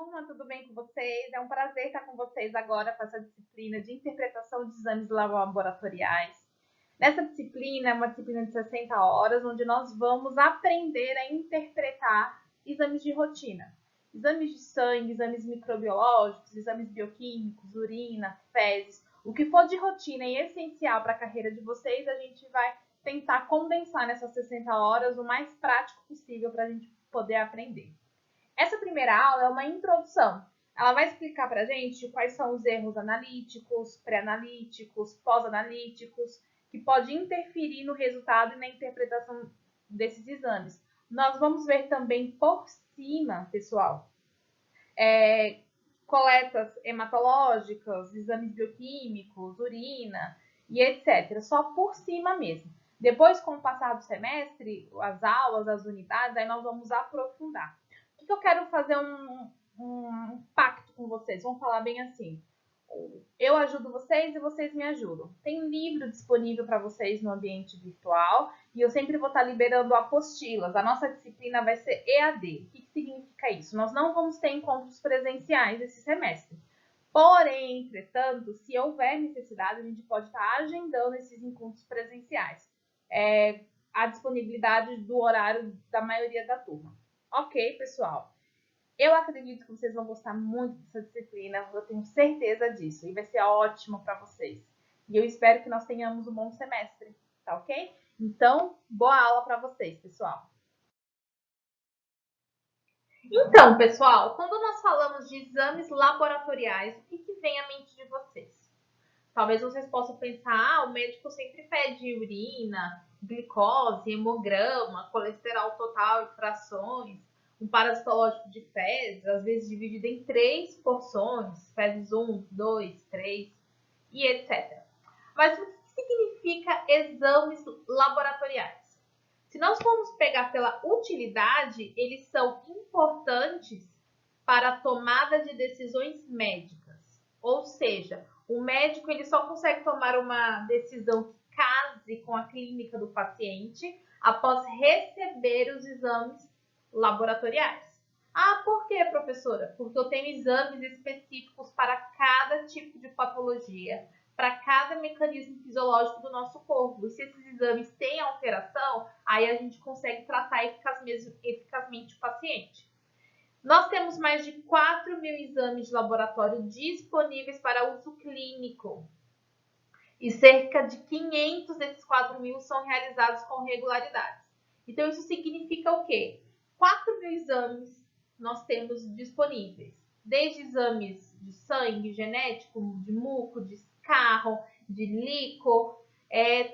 turma, tudo bem com vocês? É um prazer estar com vocês agora com essa disciplina de interpretação de exames laboratoriais. Nessa disciplina, é uma disciplina de 60 horas, onde nós vamos aprender a interpretar exames de rotina. Exames de sangue, exames microbiológicos, exames bioquímicos, urina, fezes, o que for de rotina e essencial para a carreira de vocês, a gente vai tentar condensar nessas 60 horas o mais prático possível para a gente poder aprender. Essa primeira aula é uma introdução. Ela vai explicar para a gente quais são os erros analíticos, pré-analíticos, pós-analíticos, que pode interferir no resultado e na interpretação desses exames. Nós vamos ver também por cima, pessoal, coletas hematológicas, exames bioquímicos, urina e etc. Só por cima mesmo. Depois, com o passar do semestre, as aulas, as unidades, aí nós vamos aprofundar. O que eu quero fazer um pacto com vocês? Vamos falar bem assim. Eu ajudo vocês e vocês me ajudam. Tem livro disponível para vocês no ambiente virtual e eu sempre vou estar liberando apostilas. A nossa disciplina vai ser EAD. O que significa isso? Nós não vamos ter encontros presenciais esse semestre. Porém, entretanto, se houver necessidade, a gente pode estar agendando esses encontros presenciais. A disponibilidade do horário da maioria da turma. Ok, pessoal? Eu acredito que vocês vão gostar muito dessa disciplina, eu tenho certeza disso, e vai ser ótimo para vocês. E eu espero que nós tenhamos um bom semestre, tá ok? Então, boa aula para vocês, pessoal. Então, pessoal, quando nós falamos de exames laboratoriais, o que vem à mente de vocês? Talvez vocês possam pensar, o médico sempre pede urina, glicose, hemograma, colesterol total e frações, um parasitológico de fezes, às vezes dividido em 3 porções, fezes 1, 2, 3 e etc. Mas o que significa exames laboratoriais? Se nós formos pegar pela utilidade, eles são importantes para a tomada de decisões médicas. Ou seja, o médico ele só consegue tomar uma decisão que case com a clínica do paciente após receber os exames laboratoriais. Ah, por quê, professora? Porque eu tenho exames específicos para cada tipo de patologia, para cada mecanismo fisiológico do nosso corpo. E se esses exames têm alteração, aí a gente consegue tratar eficazmente o paciente. Nós temos mais de 4.000 exames de laboratório disponíveis para uso clínico. E cerca de 500 desses 4.000 são realizados com regularidade. Então, isso significa o quê? 4.000 exames nós temos disponíveis. Desde exames de sangue, genético, de muco, de escarro, de líquor,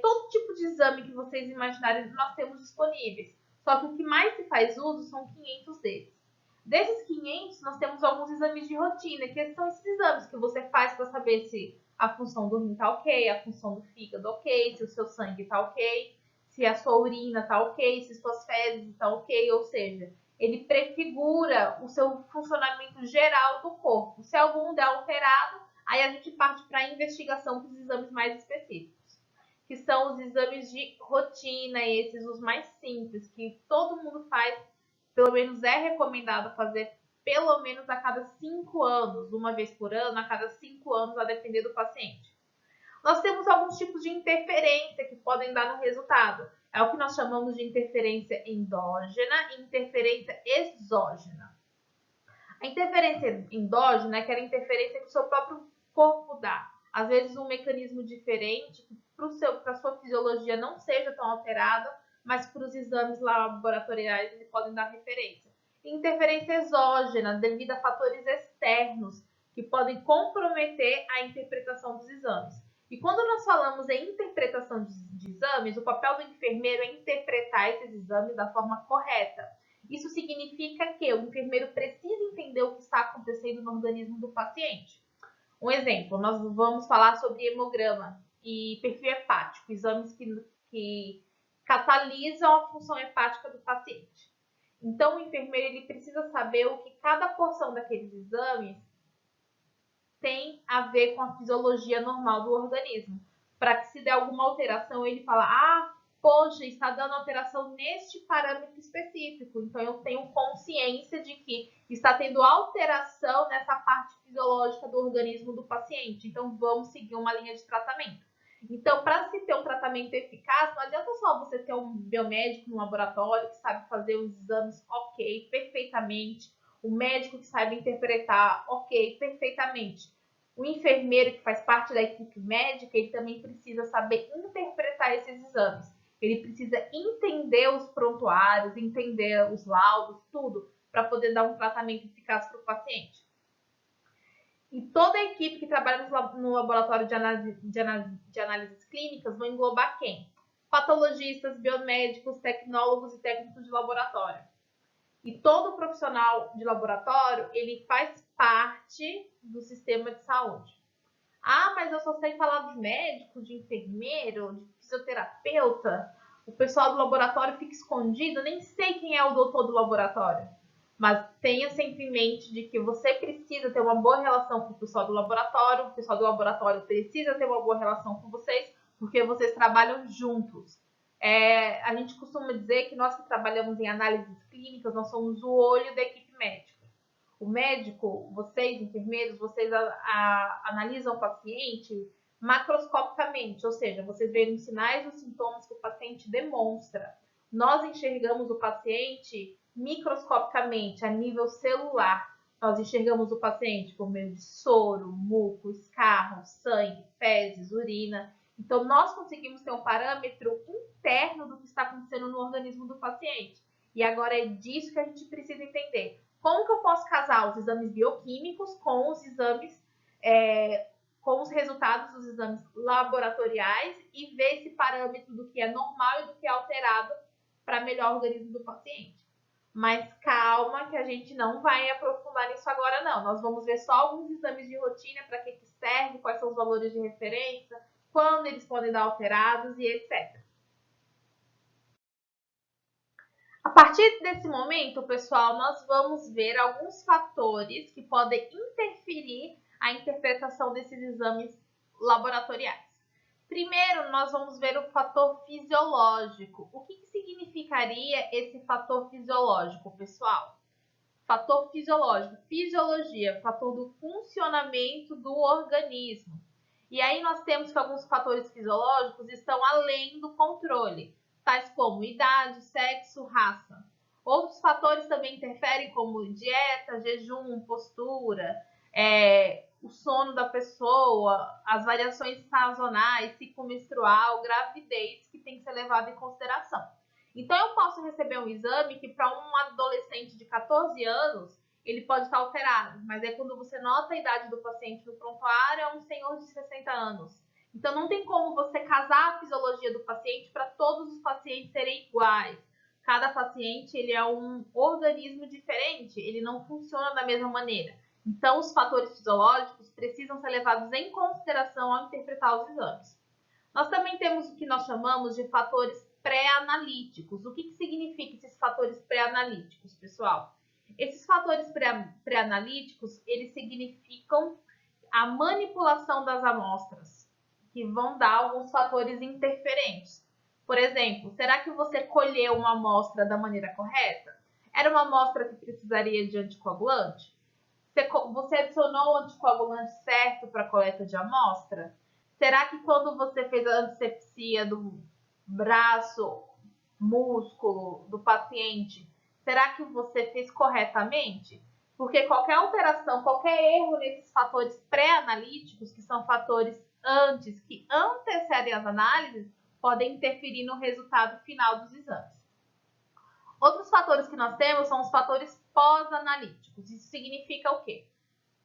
todo tipo de exame que vocês imaginarem nós temos disponíveis. Só que o que mais se faz uso são 500 deles. Desses 500, nós temos alguns exames de rotina, que são esses exames que você faz para saber se a função do rim está ok, a função do fígado ok, se o seu sangue está ok, se a sua urina está ok, se suas fezes estão ok, ou seja, ele prefigura o seu funcionamento geral do corpo. Se algum der alterado, aí a gente parte para a investigação dos exames mais específicos, que são os exames de rotina, esses os mais simples, que todo mundo faz, pelo menos é recomendado fazer pelo menos a cada 5 anos, uma vez por ano, a cada 5 anos, a depender do paciente. Nós temos alguns tipos de interferência que podem dar no resultado. É o que nós chamamos de interferência endógena e interferência exógena. A interferência endógena é aquela interferência que o seu próprio corpo dá. Às vezes um mecanismo diferente, que para a sua fisiologia não seja tão alterado, mas para os exames laboratoriais eles podem dar referência. Interferência exógena, devido a fatores externos, que podem comprometer a interpretação dos exames. E quando nós falamos em interpretação de exames, o papel do enfermeiro é interpretar esses exames da forma correta. Isso significa que o enfermeiro precisa entender o que está acontecendo no organismo do paciente. Um exemplo, nós vamos falar sobre hemograma e perfil hepático, exames que catalisam a função hepática do paciente. Então, o enfermeiro ele precisa saber o que cada porção daqueles exames tem a ver com a fisiologia normal do organismo, para que se der alguma alteração, ele fala, poxa, está dando alteração neste parâmetro específico. Então, eu tenho consciência de que está tendo alteração nessa parte fisiológica do organismo do paciente. Então, vamos seguir uma linha de tratamento. Então, para se ter um tratamento eficaz, não adianta só você ter um biomédico no laboratório que sabe fazer os exames ok, perfeitamente, o médico que sabe interpretar ok, perfeitamente. O enfermeiro que faz parte da equipe médica, ele também precisa saber interpretar esses exames. Ele precisa entender os prontuários, entender os laudos, tudo, para poder dar um tratamento eficaz para o paciente. E toda a equipe que trabalha no laboratório de análises clínicas vai englobar quem? Patologistas, biomédicos, tecnólogos e técnicos de laboratório. E todo profissional de laboratório, ele faz parte do sistema de saúde. Ah, mas eu só sei falar de médico, de enfermeiro, de fisioterapeuta. O pessoal do laboratório fica escondido, nem sei quem é o doutor do laboratório. Mas tenha sempre em mente de que você precisa ter uma boa relação com o pessoal do laboratório precisa ter uma boa relação com vocês, porque vocês trabalham juntos. A gente costuma dizer que nós que trabalhamos em análises clínicas, nós somos o olho da equipe médica. O médico, vocês, enfermeiros, vocês analisam o paciente macroscopicamente, ou seja, vocês veem os sinais e os sintomas que o paciente demonstra. Nós enxergamos o paciente microscopicamente, a nível celular. Nós enxergamos o paciente por meio de soro, muco, escarro, sangue, fezes, urina. Então, nós conseguimos ter um parâmetro interno do que está acontecendo no organismo do paciente. E agora é disso que a gente precisa entender. Como que eu posso casar os exames bioquímicos com os exames, com os resultados dos exames laboratoriais e ver esse parâmetro do que é normal e do que é alterado para melhor organismo do paciente. Mas calma que a gente não vai aprofundar nisso agora não. Nós vamos ver só alguns exames de rotina, para que serve, quais são os valores de referência, quando eles podem dar alterados e etc. A partir desse momento, pessoal, nós vamos ver alguns fatores que podem interferir a interpretação desses exames laboratoriais. Primeiro, nós vamos ver o fator fisiológico. O que significaria esse fator fisiológico, pessoal? Fator fisiológico, fisiologia, fator do funcionamento do organismo. E aí nós temos que alguns fatores fisiológicos estão além do controle, tais como idade, sexo, raça. Outros fatores também interferem, como dieta, jejum, postura, o sono da pessoa, as variações sazonais, ciclo menstrual, gravidez, que tem que ser levado em consideração. Então, eu posso receber um exame que para um adolescente de 14 anos, ele pode estar alterado, mas é quando você nota a idade do paciente no prontuário, é um senhor de 60 anos. Então, não tem como você casar a fisiologia do paciente para todos os pacientes serem iguais. Cada paciente ele é um organismo diferente, ele não funciona da mesma maneira. Então, os fatores fisiológicos precisam ser levados em consideração ao interpretar os exames. Nós também temos o que nós chamamos de fatores pré-analíticos. O que significa esses fatores pré-analíticos, pessoal? Esses fatores pré-analíticos, eles significam a manipulação das amostras, que vão dar alguns fatores interferentes. Por exemplo, será que você colheu uma amostra da maneira correta? Era uma amostra que precisaria de anticoagulante? Você adicionou o anticoagulante certo para a coleta de amostra? Será que quando você fez a antisepsia do braço, músculo do paciente, será que você fez corretamente? Porque qualquer alteração, qualquer erro nesses fatores pré-analíticos, que são fatores antes, que antecedem as análises, podem interferir no resultado final dos exames. Outros fatores que nós temos são os fatores pós-analíticos. Isso significa o quê?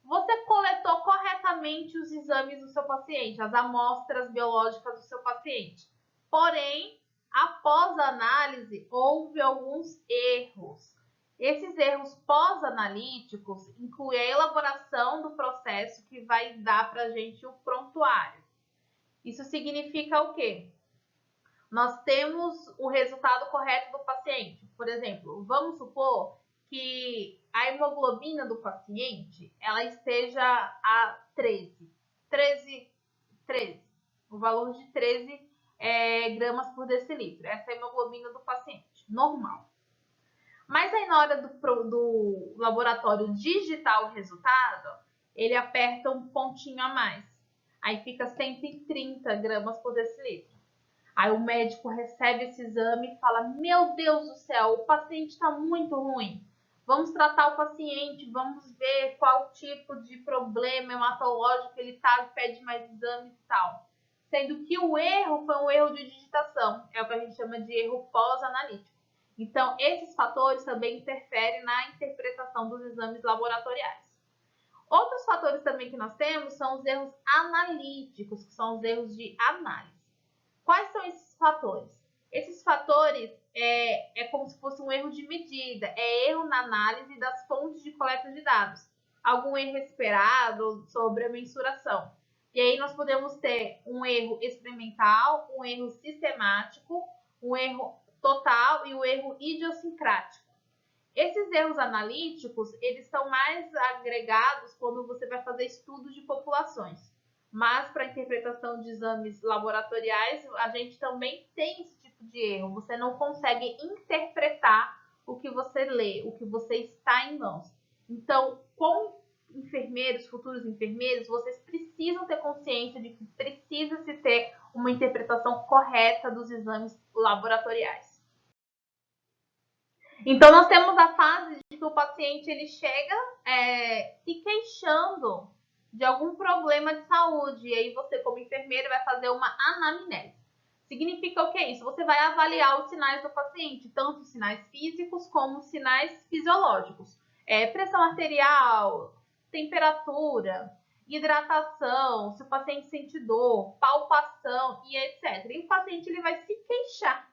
Você coletou corretamente os exames do seu paciente, as amostras biológicas do seu paciente. Porém, após a análise, houve alguns erros. Esses erros pós-analíticos incluem a elaboração do processo que vai dar para a gente o prontuário. Isso significa o quê? Nós temos o resultado correto do paciente. Por exemplo, vamos supor que a hemoglobina do paciente ela esteja a 13. O valor de 13 gramas por decilitro. Essa é a hemoglobina do paciente, normal. Mas aí na hora do laboratório digitar o resultado, ele aperta um pontinho a mais. Aí fica 130 gramas por decilitro. Aí o médico recebe esse exame e fala: meu Deus do céu, o paciente está muito ruim. Vamos tratar o paciente, vamos ver qual tipo de problema hematológico ele está, pede mais exames e tal. Sendo que o erro foi um erro de digitação, é o que a gente chama de erro pós-analítico. Então, esses fatores também interferem na interpretação dos exames laboratoriais. Outros fatores também que nós temos são os erros analíticos, que são os erros de análise. Quais são esses fatores? Esses fatores é como se fosse um erro de medida, é erro na análise das fontes de coleta de dados, algum erro esperado sobre a mensuração. E aí nós podemos ter um erro experimental, um erro sistemático, um erro total e o erro idiosincrático. Esses erros analíticos, eles são mais agregados quando você vai fazer estudos de populações. Mas para a interpretação de exames laboratoriais, a gente também tem esse tipo de erro. Você não consegue interpretar o que você lê, o que você está em mãos. Então, com enfermeiros, futuros enfermeiros, vocês precisam ter consciência de que precisa se ter uma interpretação correta dos exames laboratoriais. Então, nós temos a fase de que o paciente ele chega se queixando de algum problema de saúde. E aí você, como enfermeira, vai fazer uma anamnese. Significa o que é isso? Você vai avaliar os sinais do paciente, tanto os sinais físicos como os sinais fisiológicos. Pressão arterial, temperatura, hidratação, se o paciente sente dor, palpação e etc. E o paciente ele vai se queixar.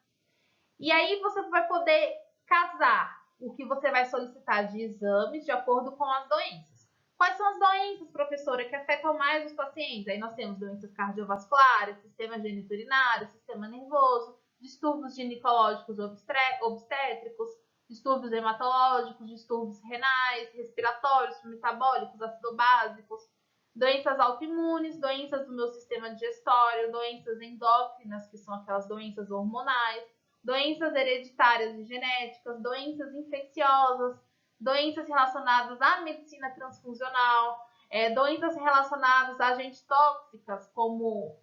E aí você vai poder casar o que você vai solicitar de exames de acordo com as doenças. Quais são as doenças, professora, que afetam mais os pacientes? Aí nós temos doenças cardiovasculares, sistema geniturinário, sistema nervoso, distúrbios ginecológicos obstétricos, distúrbios hematológicos, distúrbios renais, respiratórios, metabólicos, acidobásicos, doenças autoimunes, doenças do meu sistema digestório, doenças endócrinas, que são aquelas doenças hormonais, doenças hereditárias e genéticas, doenças infecciosas, doenças relacionadas à medicina transfusional, doenças relacionadas a agentes tóxicos, como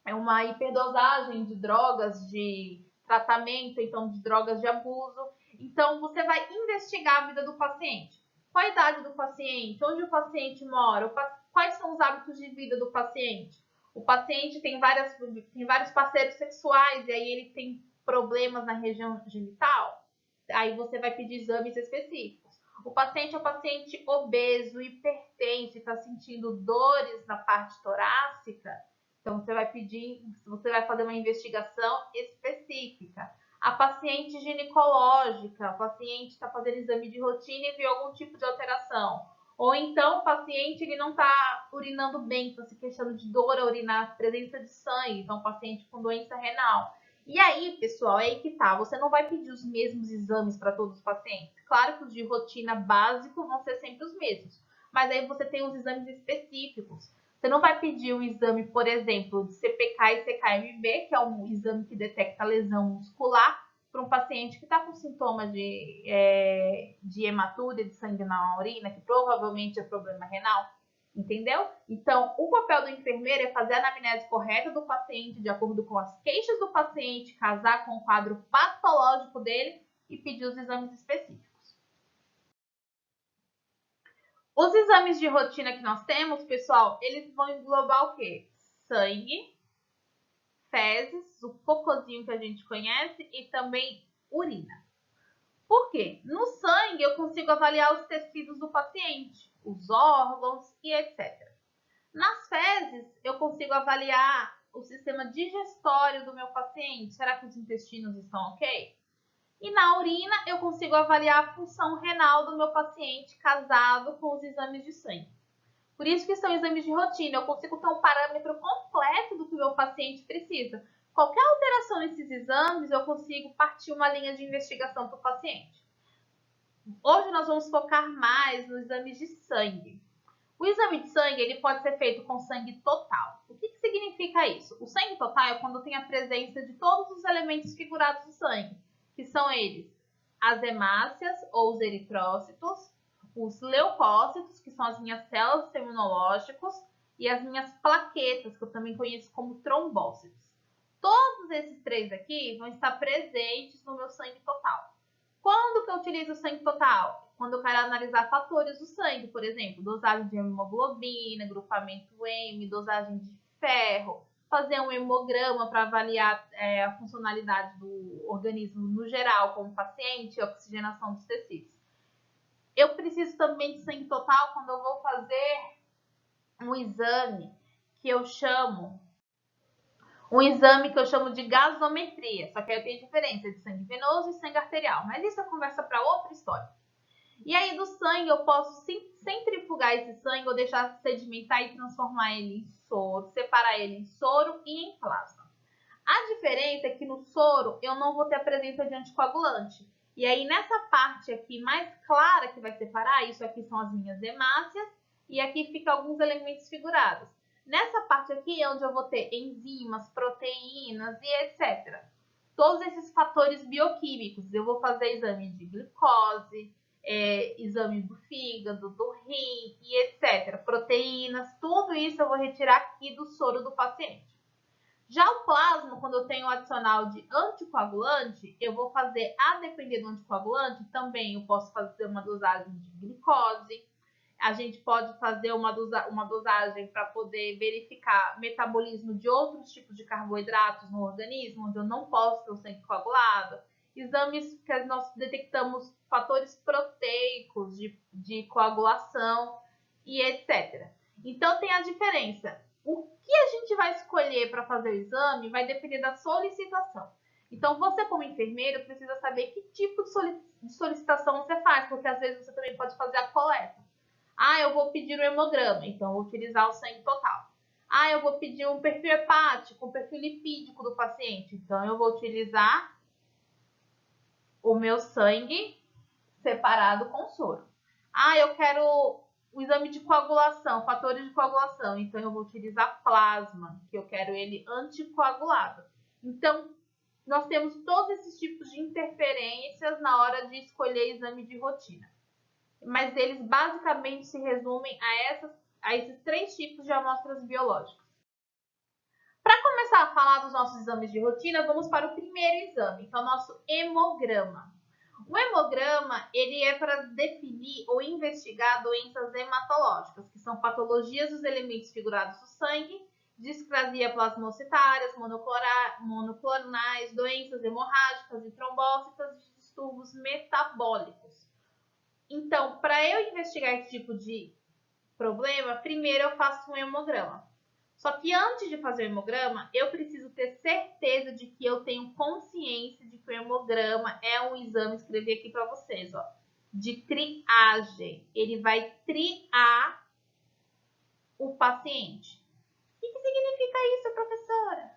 uma hiperdosagem de drogas de tratamento, então de drogas de abuso. Então, você vai investigar a vida do paciente. Qual a idade do paciente? Onde o paciente mora? Quais são os hábitos de vida do paciente? O paciente tem vários parceiros sexuais e aí ele tem problemas na região genital, aí você vai pedir exames específicos. O paciente é um paciente obeso, hipertenso, está sentindo dores na parte torácica, então você vai fazer uma investigação específica. A paciente ginecológica, o paciente está fazendo exame de rotina e viu algum tipo de alteração. Ou então o paciente ele não está urinando bem, está se queixando de dor a urinar, presença de sangue, então paciente com doença renal. E aí, pessoal, é aí que tá. Você não vai pedir os mesmos exames para todos os pacientes. Claro que os de rotina básico vão ser sempre os mesmos. Mas aí você tem os exames específicos. Você não vai pedir um exame, por exemplo, de CPK e CKMB, que é um exame que detecta lesão muscular, para um paciente que está com sintoma de hematúria de sangue na urina, que provavelmente é problema renal. Entendeu? Então, o papel do enfermeiro é fazer a anamnese correta do paciente, de acordo com as queixas do paciente, casar com o quadro patológico dele e pedir os exames específicos. Os exames de rotina que nós temos, pessoal, eles vão englobar o quê? Sangue, fezes, o cocôzinho que a gente conhece e também urina. Por quê? No sangue eu consigo avaliar os tecidos do paciente, os órgãos e etc. Nas fezes, eu consigo avaliar o sistema digestório do meu paciente. Será que os intestinos estão ok? E na urina, eu consigo avaliar a função renal do meu paciente casado com os exames de sangue. Por isso que são exames de rotina. Eu consigo ter um parâmetro completo do que o meu paciente precisa. Qualquer alteração nesses exames, eu consigo partir uma linha de investigação para o paciente. Hoje nós vamos focar mais nos exames de sangue. O exame de sangue ele pode ser feito com sangue total. O que significa isso? O sangue total é quando tem a presença de todos os elementos figurados do sangue, que são eles as hemácias ou os eritrócitos, os leucócitos, que são as minhas células imunológicas, e as minhas plaquetas, que eu também conheço como trombócitos. Todos esses três aqui vão estar presentes no meu sangue total. Quando que eu utilizo o sangue total? Quando eu quero analisar fatores do sangue, por exemplo, dosagem de hemoglobina, grupamento M, dosagem de ferro, fazer um hemograma para avaliar a funcionalidade do organismo no geral, como paciente, oxigenação dos tecidos. Eu preciso também de sangue total quando eu vou fazer um exame que eu chamo de gasometria, só que aí tem diferença de sangue venoso e sangue arterial, mas isso é conversa para outra história. E aí do sangue eu posso centrifugar esse sangue ou deixar sedimentar e transformar ele em soro, separar ele em soro e em plasma. A diferença é que no soro eu não vou ter a presença de anticoagulante. E aí nessa parte aqui mais clara que vai separar, isso aqui são as minhas hemácias e aqui fica alguns elementos figurados. Nessa parte aqui é onde eu vou ter enzimas, proteínas e etc. Todos esses fatores bioquímicos. Eu vou fazer exame de glicose, exame do fígado, do rim e etc. Proteínas, tudo isso eu vou retirar aqui do soro do paciente. Já o plasma, quando eu tenho o adicional de anticoagulante, eu vou fazer, a depender do anticoagulante, também eu posso fazer uma dosagem de glicose. A gente pode fazer uma dosagem para poder verificar metabolismo de outros tipos de carboidratos no organismo, onde eu não posso ter o sangue coagulado. Exames que nós detectamos fatores proteicos de coagulação e etc. Então, tem a diferença. O que a gente vai escolher para fazer o exame vai depender da solicitação. Então, você como enfermeiro precisa saber que tipo de solicitação você faz, porque às vezes você também pode fazer a coleta. Eu vou pedir um hemograma, então eu vou utilizar o sangue total. Eu vou pedir um perfil hepático, um perfil lipídico do paciente, então eu vou utilizar o meu sangue separado com soro. Eu quero o exame de coagulação, fatores de coagulação, então eu vou utilizar plasma, que eu quero ele anticoagulado. Então, nós temos todos esses tipos de interferências na hora de escolher exame de rotina. Mas eles basicamente se resumem a esses três tipos de amostras biológicas. Para começar a falar dos nossos exames de rotina, vamos para o primeiro exame, que é o nosso hemograma. O hemograma ele é para definir ou investigar doenças hematológicas, que são patologias dos elementos figurados do sangue, discrasia plasmocitárias, monoclonais, doenças hemorrágicas e trombócitas e distúrbios metabólicos. Então, para eu investigar esse tipo de problema, primeiro eu faço um hemograma. Só que antes de fazer o hemograma, eu preciso ter certeza de que eu tenho consciência de que o hemograma é um exame, escrevi aqui para vocês, ó, de triagem. Ele vai triar o paciente. O que significa isso, professora?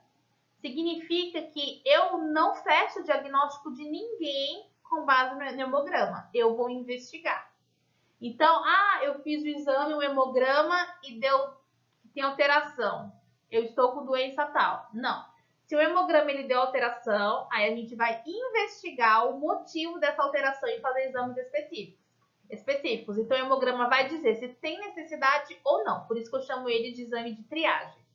Significa que eu não fecho o diagnóstico de ninguém com base no hemograma. Eu vou investigar. Então, eu fiz o exame, o hemograma e deu que tem alteração. Eu estou com doença tal. Não. Se o hemograma ele deu alteração, aí a gente vai investigar o motivo dessa alteração e fazer exames específicos. Então, o hemograma vai dizer se tem necessidade ou não. Por isso que eu chamo ele de exame de triagem.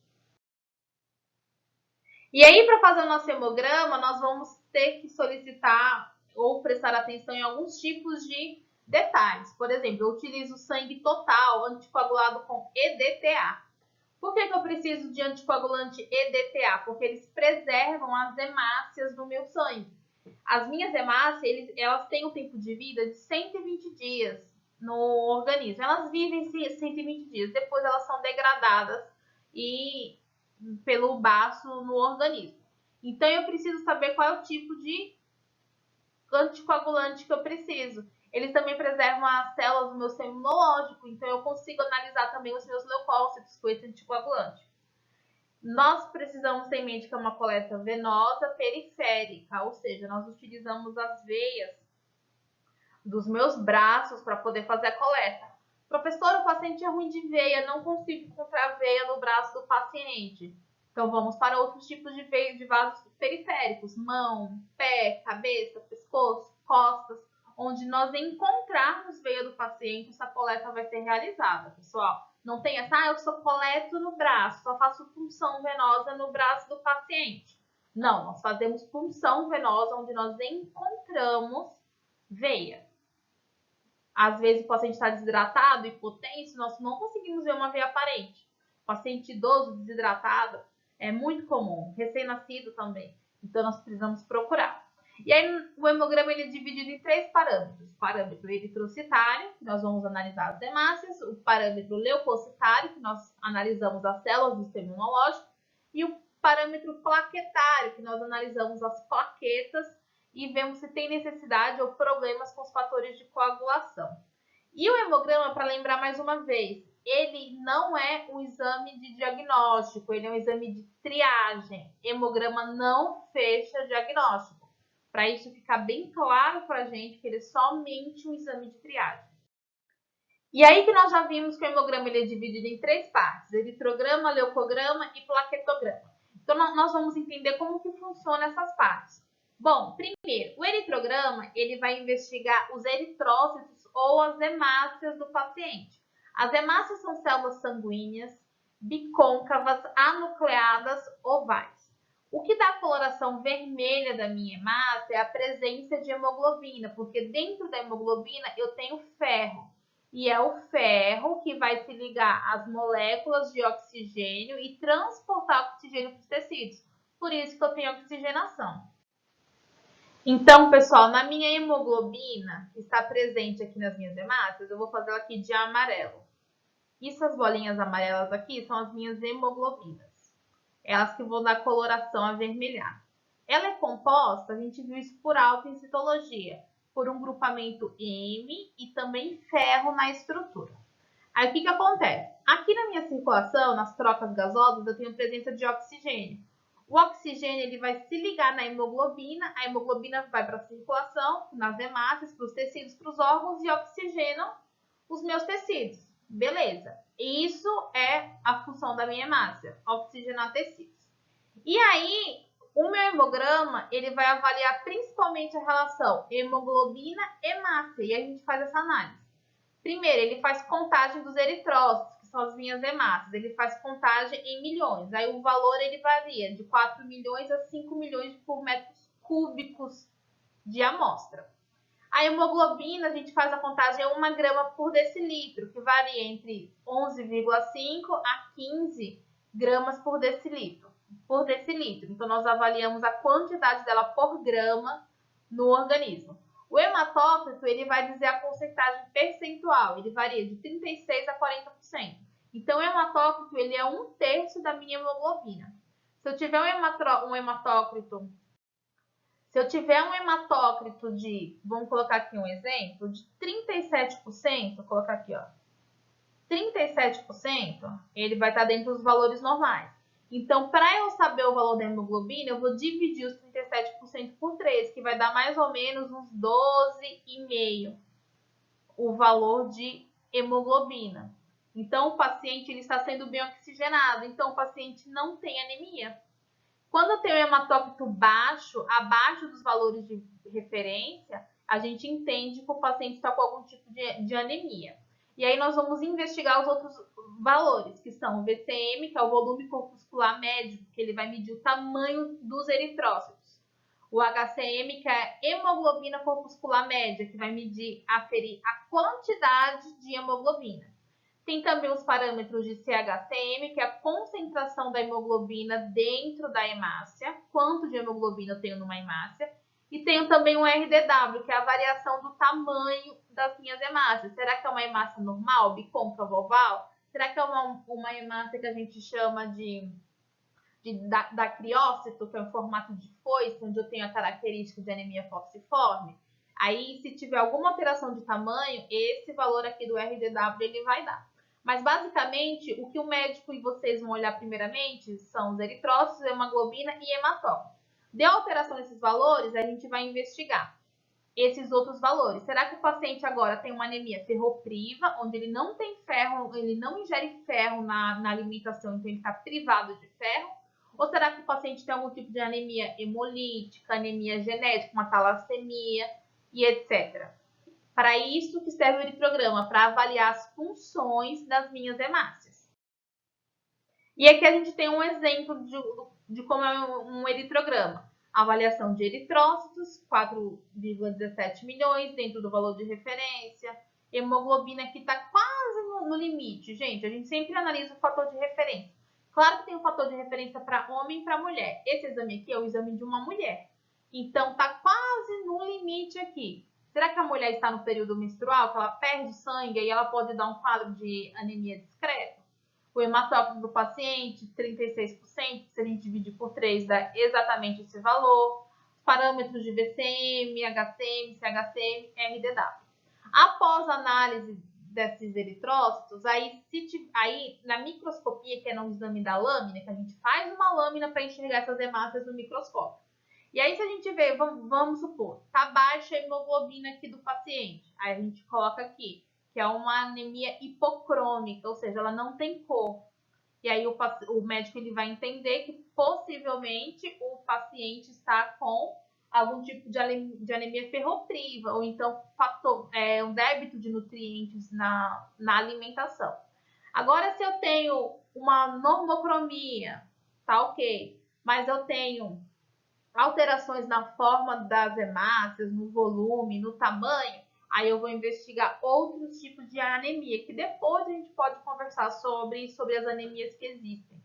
E aí, para fazer o nosso hemograma, nós vamos ter que solicitar ou prestar atenção em alguns tipos de detalhes. Por exemplo, eu utilizo sangue total anticoagulado com EDTA. Por que eu preciso de anticoagulante EDTA? Porque eles preservam as hemácias do meu sangue. As minhas hemácias, elas têm um tempo de vida de 120 dias no organismo. Elas vivem 120 dias, depois elas são degradadas pelo baço no organismo. Então, eu preciso saber qual é o tipo de anticoagulante que eu preciso. Eles também preservam as células do meu sistema imunológico, então eu consigo analisar também os meus leucócitos com esse anticoagulante. Nós precisamos ter em mente que é uma coleta venosa periférica, ou seja, nós utilizamos as veias dos meus braços para poder fazer a coleta. Professor, o paciente é ruim de veia, não consigo encontrar veia no braço do paciente. Então vamos para outros tipos de veia de vasos periféricos, mão, pé, cabeça, pescoço, costas, onde nós encontrarmos veia do paciente, essa coleta vai ser realizada, pessoal. Não tem essa, eu só coleto no braço, só faço punção venosa no braço do paciente. Não, nós fazemos punção venosa onde nós encontramos veia. Às vezes o paciente está desidratado, hipotenso, nós não conseguimos ver uma veia aparente. Paciente idoso desidratado é muito comum, recém-nascido também. Então nós precisamos procurar. E aí o hemograma ele é dividido em 3 parâmetros. O parâmetro eritrocitário, que nós vamos analisar as hemácias, o parâmetro leucocitário, que nós analisamos as células do sistema imunológico, e o parâmetro plaquetário, que nós analisamos as plaquetas e vemos se tem necessidade ou problemas com os fatores de coagulação. E o hemograma, para lembrar mais uma vez, ele não é um exame de diagnóstico, ele é um exame de triagem. Hemograma não fecha diagnóstico. Para isso ficar bem claro para a gente que ele é somente um exame de triagem. E aí que nós já vimos que o hemograma ele é dividido em 3 partes, eritrograma, leucograma e plaquetograma. Então nós vamos entender como que funciona essas partes. Bom, primeiro, o eritrograma ele vai investigar os eritrócitos ou as hemácias do paciente. As hemácias são células sanguíneas, bicôncavas, anucleadas, ovais. O que dá a coloração vermelha da minha hemácia é a presença de hemoglobina, porque dentro da hemoglobina eu tenho ferro. E é o ferro que vai se ligar às moléculas de oxigênio e transportar oxigênio para os tecidos. Por isso que eu tenho oxigenação. Então, pessoal, na minha hemoglobina, que está presente aqui nas minhas hemácias, eu vou fazer ela aqui de amarelo. Essas bolinhas amarelas aqui são as minhas hemoglobinas. Elas que vão dar coloração avermelhada. Ela é composta, a gente viu isso por alto em citologia, por um grupamento M e também ferro na estrutura. Aí o que acontece? Aqui na minha circulação, nas trocas gasosas, eu tenho presença de oxigênio. O oxigênio ele vai se ligar na hemoglobina, a hemoglobina vai para a circulação, nas hemácias, para os tecidos, para os órgãos e oxigenam os meus tecidos. Beleza. Isso é a função da minha hemácia, oxigenar tecidos. E aí, o meu hemograma, ele vai avaliar principalmente a relação hemoglobina-hemácia, e a gente faz essa análise. Primeiro, ele faz contagem dos eritrócitos, que são as minhas hemácias. Ele faz contagem em milhões. Aí o valor ele varia de 4 milhões a 5 milhões por metros cúbicos de amostra. A hemoglobina, a gente faz a contagem em 1 grama por decilitro, que varia entre 11,5 a 15 gramas por decilitro. Então, nós avaliamos a quantidade dela por grama no organismo. O hematócrito, ele vai dizer a porcentagem percentual, ele varia de 36% a 40%. Então, o hematócrito, ele é 1/3 da minha hemoglobina. Se eu tiver um hematócrito de, vamos colocar aqui um exemplo, de 37%, vou colocar aqui, ó, 37%, ele vai estar dentro dos valores normais. Então, para eu saber o valor da hemoglobina, eu vou dividir os 37% por 3, que vai dar mais ou menos uns 12,5 o valor de hemoglobina. Então, o paciente ele está sendo bem oxigenado, então o paciente não tem anemia. Quando eu tenho hematócrito baixo, abaixo dos valores de referência, a gente entende que o paciente está com algum tipo de anemia. E aí nós vamos investigar os outros valores, que são o VCM, que é o volume corpuscular médio, que ele vai medir o tamanho dos eritrócitos. O HCM, que é a hemoglobina corpuscular média, que vai medir, aferir a quantidade de hemoglobina. Tem também os parâmetros de CHCM, que é a concentração da hemoglobina dentro da hemácia, quanto de hemoglobina eu tenho numa hemácia. E tenho também o RDW, que é a variação do tamanho das minhas hemácias. Será que é uma hemácia normal, bicôncava, oval? Será que é uma hemácia que a gente chama de dacriócito, que é um formato de foice, onde eu tenho a característica de anemia falciforme? Aí, se tiver alguma alteração de tamanho, esse valor aqui do RDW ele vai dar. Mas, basicamente, o que o médico e vocês vão olhar primeiramente são os eritrócitos, hemoglobina e hematócrito. Deu alteração nesses valores, a gente vai investigar esses outros valores. Será que o paciente agora tem uma anemia ferropriva, onde ele não tem ferro, ele não ingere ferro na alimentação, então ele está privado de ferro? Ou será que o paciente tem algum tipo de anemia hemolítica, anemia genética, uma talassemia e etc. Para isso que serve o eritrograma, para avaliar as funções das minhas hemácias. E aqui a gente tem um exemplo de como é um eritrograma. Avaliação de eritrócitos, 4,17 milhões, dentro do valor de referência. Hemoglobina que está quase no limite. Gente, a gente sempre analisa o fator de referência. Claro que tem um fator de referência para homem e para mulher. Esse exame aqui é o exame de uma mulher. Então, está quase no limite aqui. Será que a mulher está no período menstrual, que ela perde sangue e ela pode dar um quadro de anemia discreta? O hematócrito do paciente, 36%, se a gente dividir por 3, dá exatamente esse valor. Parâmetros de VCM, HCM, CHCM, RDW. Após a análise desses eritrócitos, aí na microscopia, que é no exame da lâmina, que a gente faz uma lâmina para enxergar essas hemácias no microscópio. E aí, se a gente vê, vamos supor, tá baixa a hemoglobina aqui do paciente. Aí a gente coloca aqui, que é uma anemia hipocrômica, ou seja, ela não tem cor. E aí o médico ele vai entender que possivelmente o paciente está com algum tipo de anemia ferropriva, ou então um débito de nutrientes na alimentação. Agora, se eu tenho uma normocromia, tá ok, mas eu tenho alterações na forma das hemácias, no volume, no tamanho, aí eu vou investigar outros tipos de anemia, que depois a gente pode conversar sobre as anemias que existem.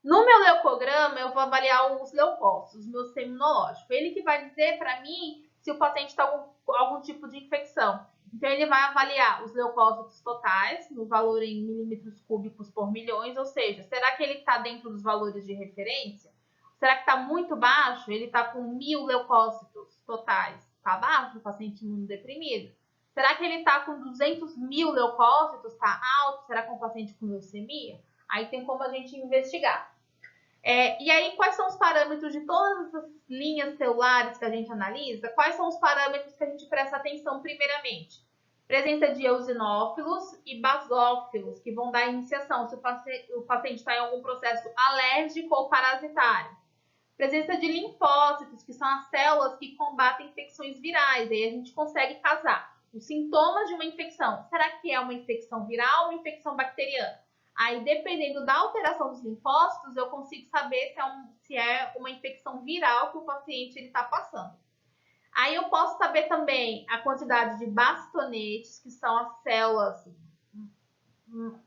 No meu leucograma, eu vou avaliar os leucócitos, o meu seminológico. Ele que vai dizer para mim se o paciente está com algum tipo de infecção. Então, ele vai avaliar os leucócitos totais, no valor em milímetros cúbicos por milhões, ou seja, será que ele está dentro dos valores de referência? Será que está muito baixo? Ele está com 1.000 leucócitos totais. Está baixo o paciente imunodeprimido? Será que ele está com 200.000 leucócitos? Está alto? Será que é um paciente com leucemia? Aí tem como a gente investigar. E aí, quais são os parâmetros de todas as linhas celulares que a gente analisa? Quais são os parâmetros que a gente presta atenção primeiramente? Presença de eosinófilos e basófilos, que vão dar iniciação se o paciente está em algum processo alérgico ou parasitário. Presença de linfócitos, que são as células que combatem infecções virais. Aí a gente consegue casar os sintomas de uma infecção. Será que é uma infecção viral ou uma infecção bacteriana? Aí, dependendo da alteração dos linfócitos, eu consigo saber se é uma infecção viral que o paciente está passando. Aí eu posso saber também a quantidade de bastonetes, que são as células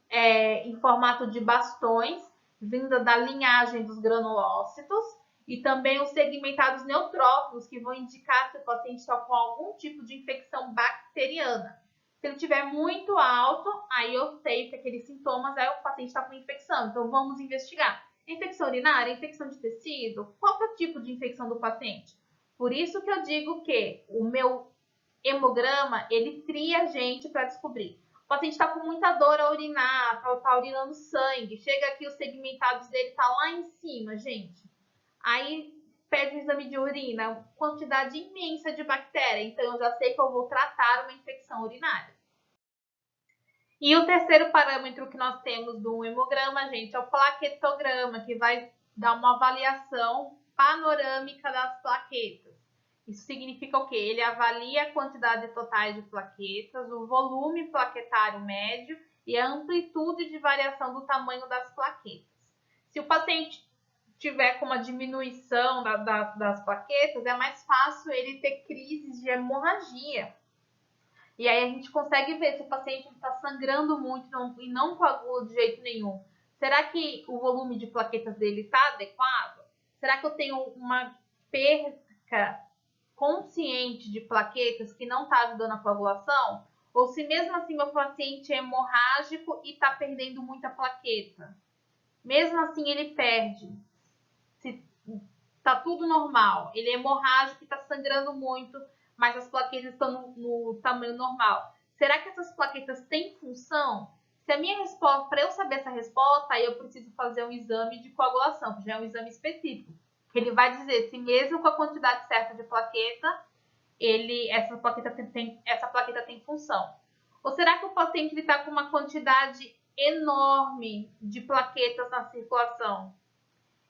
em formato de bastões, vinda da linhagem dos granulócitos, e também os segmentados neutrófilos, que vão indicar se o paciente está com algum tipo de infecção bacteriana. Se ele estiver muito alto, aí eu sei que aqueles sintomas, aí o paciente está com infecção. Então, vamos investigar. Infecção urinária, infecção de tecido, qual é o tipo de infecção do paciente? Por isso que eu digo que o meu hemograma, ele tria a gente para descobrir. O paciente está com muita dor a urinar, está urinando sangue, chega aqui os segmentados dele, está lá em cima, gente. Aí pede o exame de urina, quantidade imensa de bactéria, então eu já sei que eu vou tratar uma infecção urinária. E o terceiro parâmetro que nós temos do hemograma, gente, é o plaquetograma, que vai dar uma avaliação panorâmica das plaquetas. Isso significa o quê? Ele avalia a quantidade total de plaquetas, o volume plaquetário médio e a amplitude de variação do tamanho das plaquetas. Se o paciente tiver com uma diminuição das plaquetas, é mais fácil ele ter crises de hemorragia. E aí a gente consegue ver se o paciente está sangrando muito e não coagula de jeito nenhum. Será que o volume de plaquetas dele está adequado? Será que eu tenho uma perca consciente de plaquetas que não está ajudando a coagulação? Ou se mesmo assim meu paciente é hemorrágico e está perdendo muita plaqueta? Mesmo assim ele perde. Se tá tudo normal, ele é hemorrágico e está sangrando muito, mas as plaquetas estão no tamanho normal. Será que essas plaquetas têm função? Se a minha resposta, para eu saber essa resposta, aí eu preciso fazer um exame de coagulação, que já é um exame específico, que ele vai dizer se mesmo com a quantidade certa de plaqueta, essa plaqueta tem função? Ou será que o paciente está com uma quantidade enorme de plaquetas na circulação?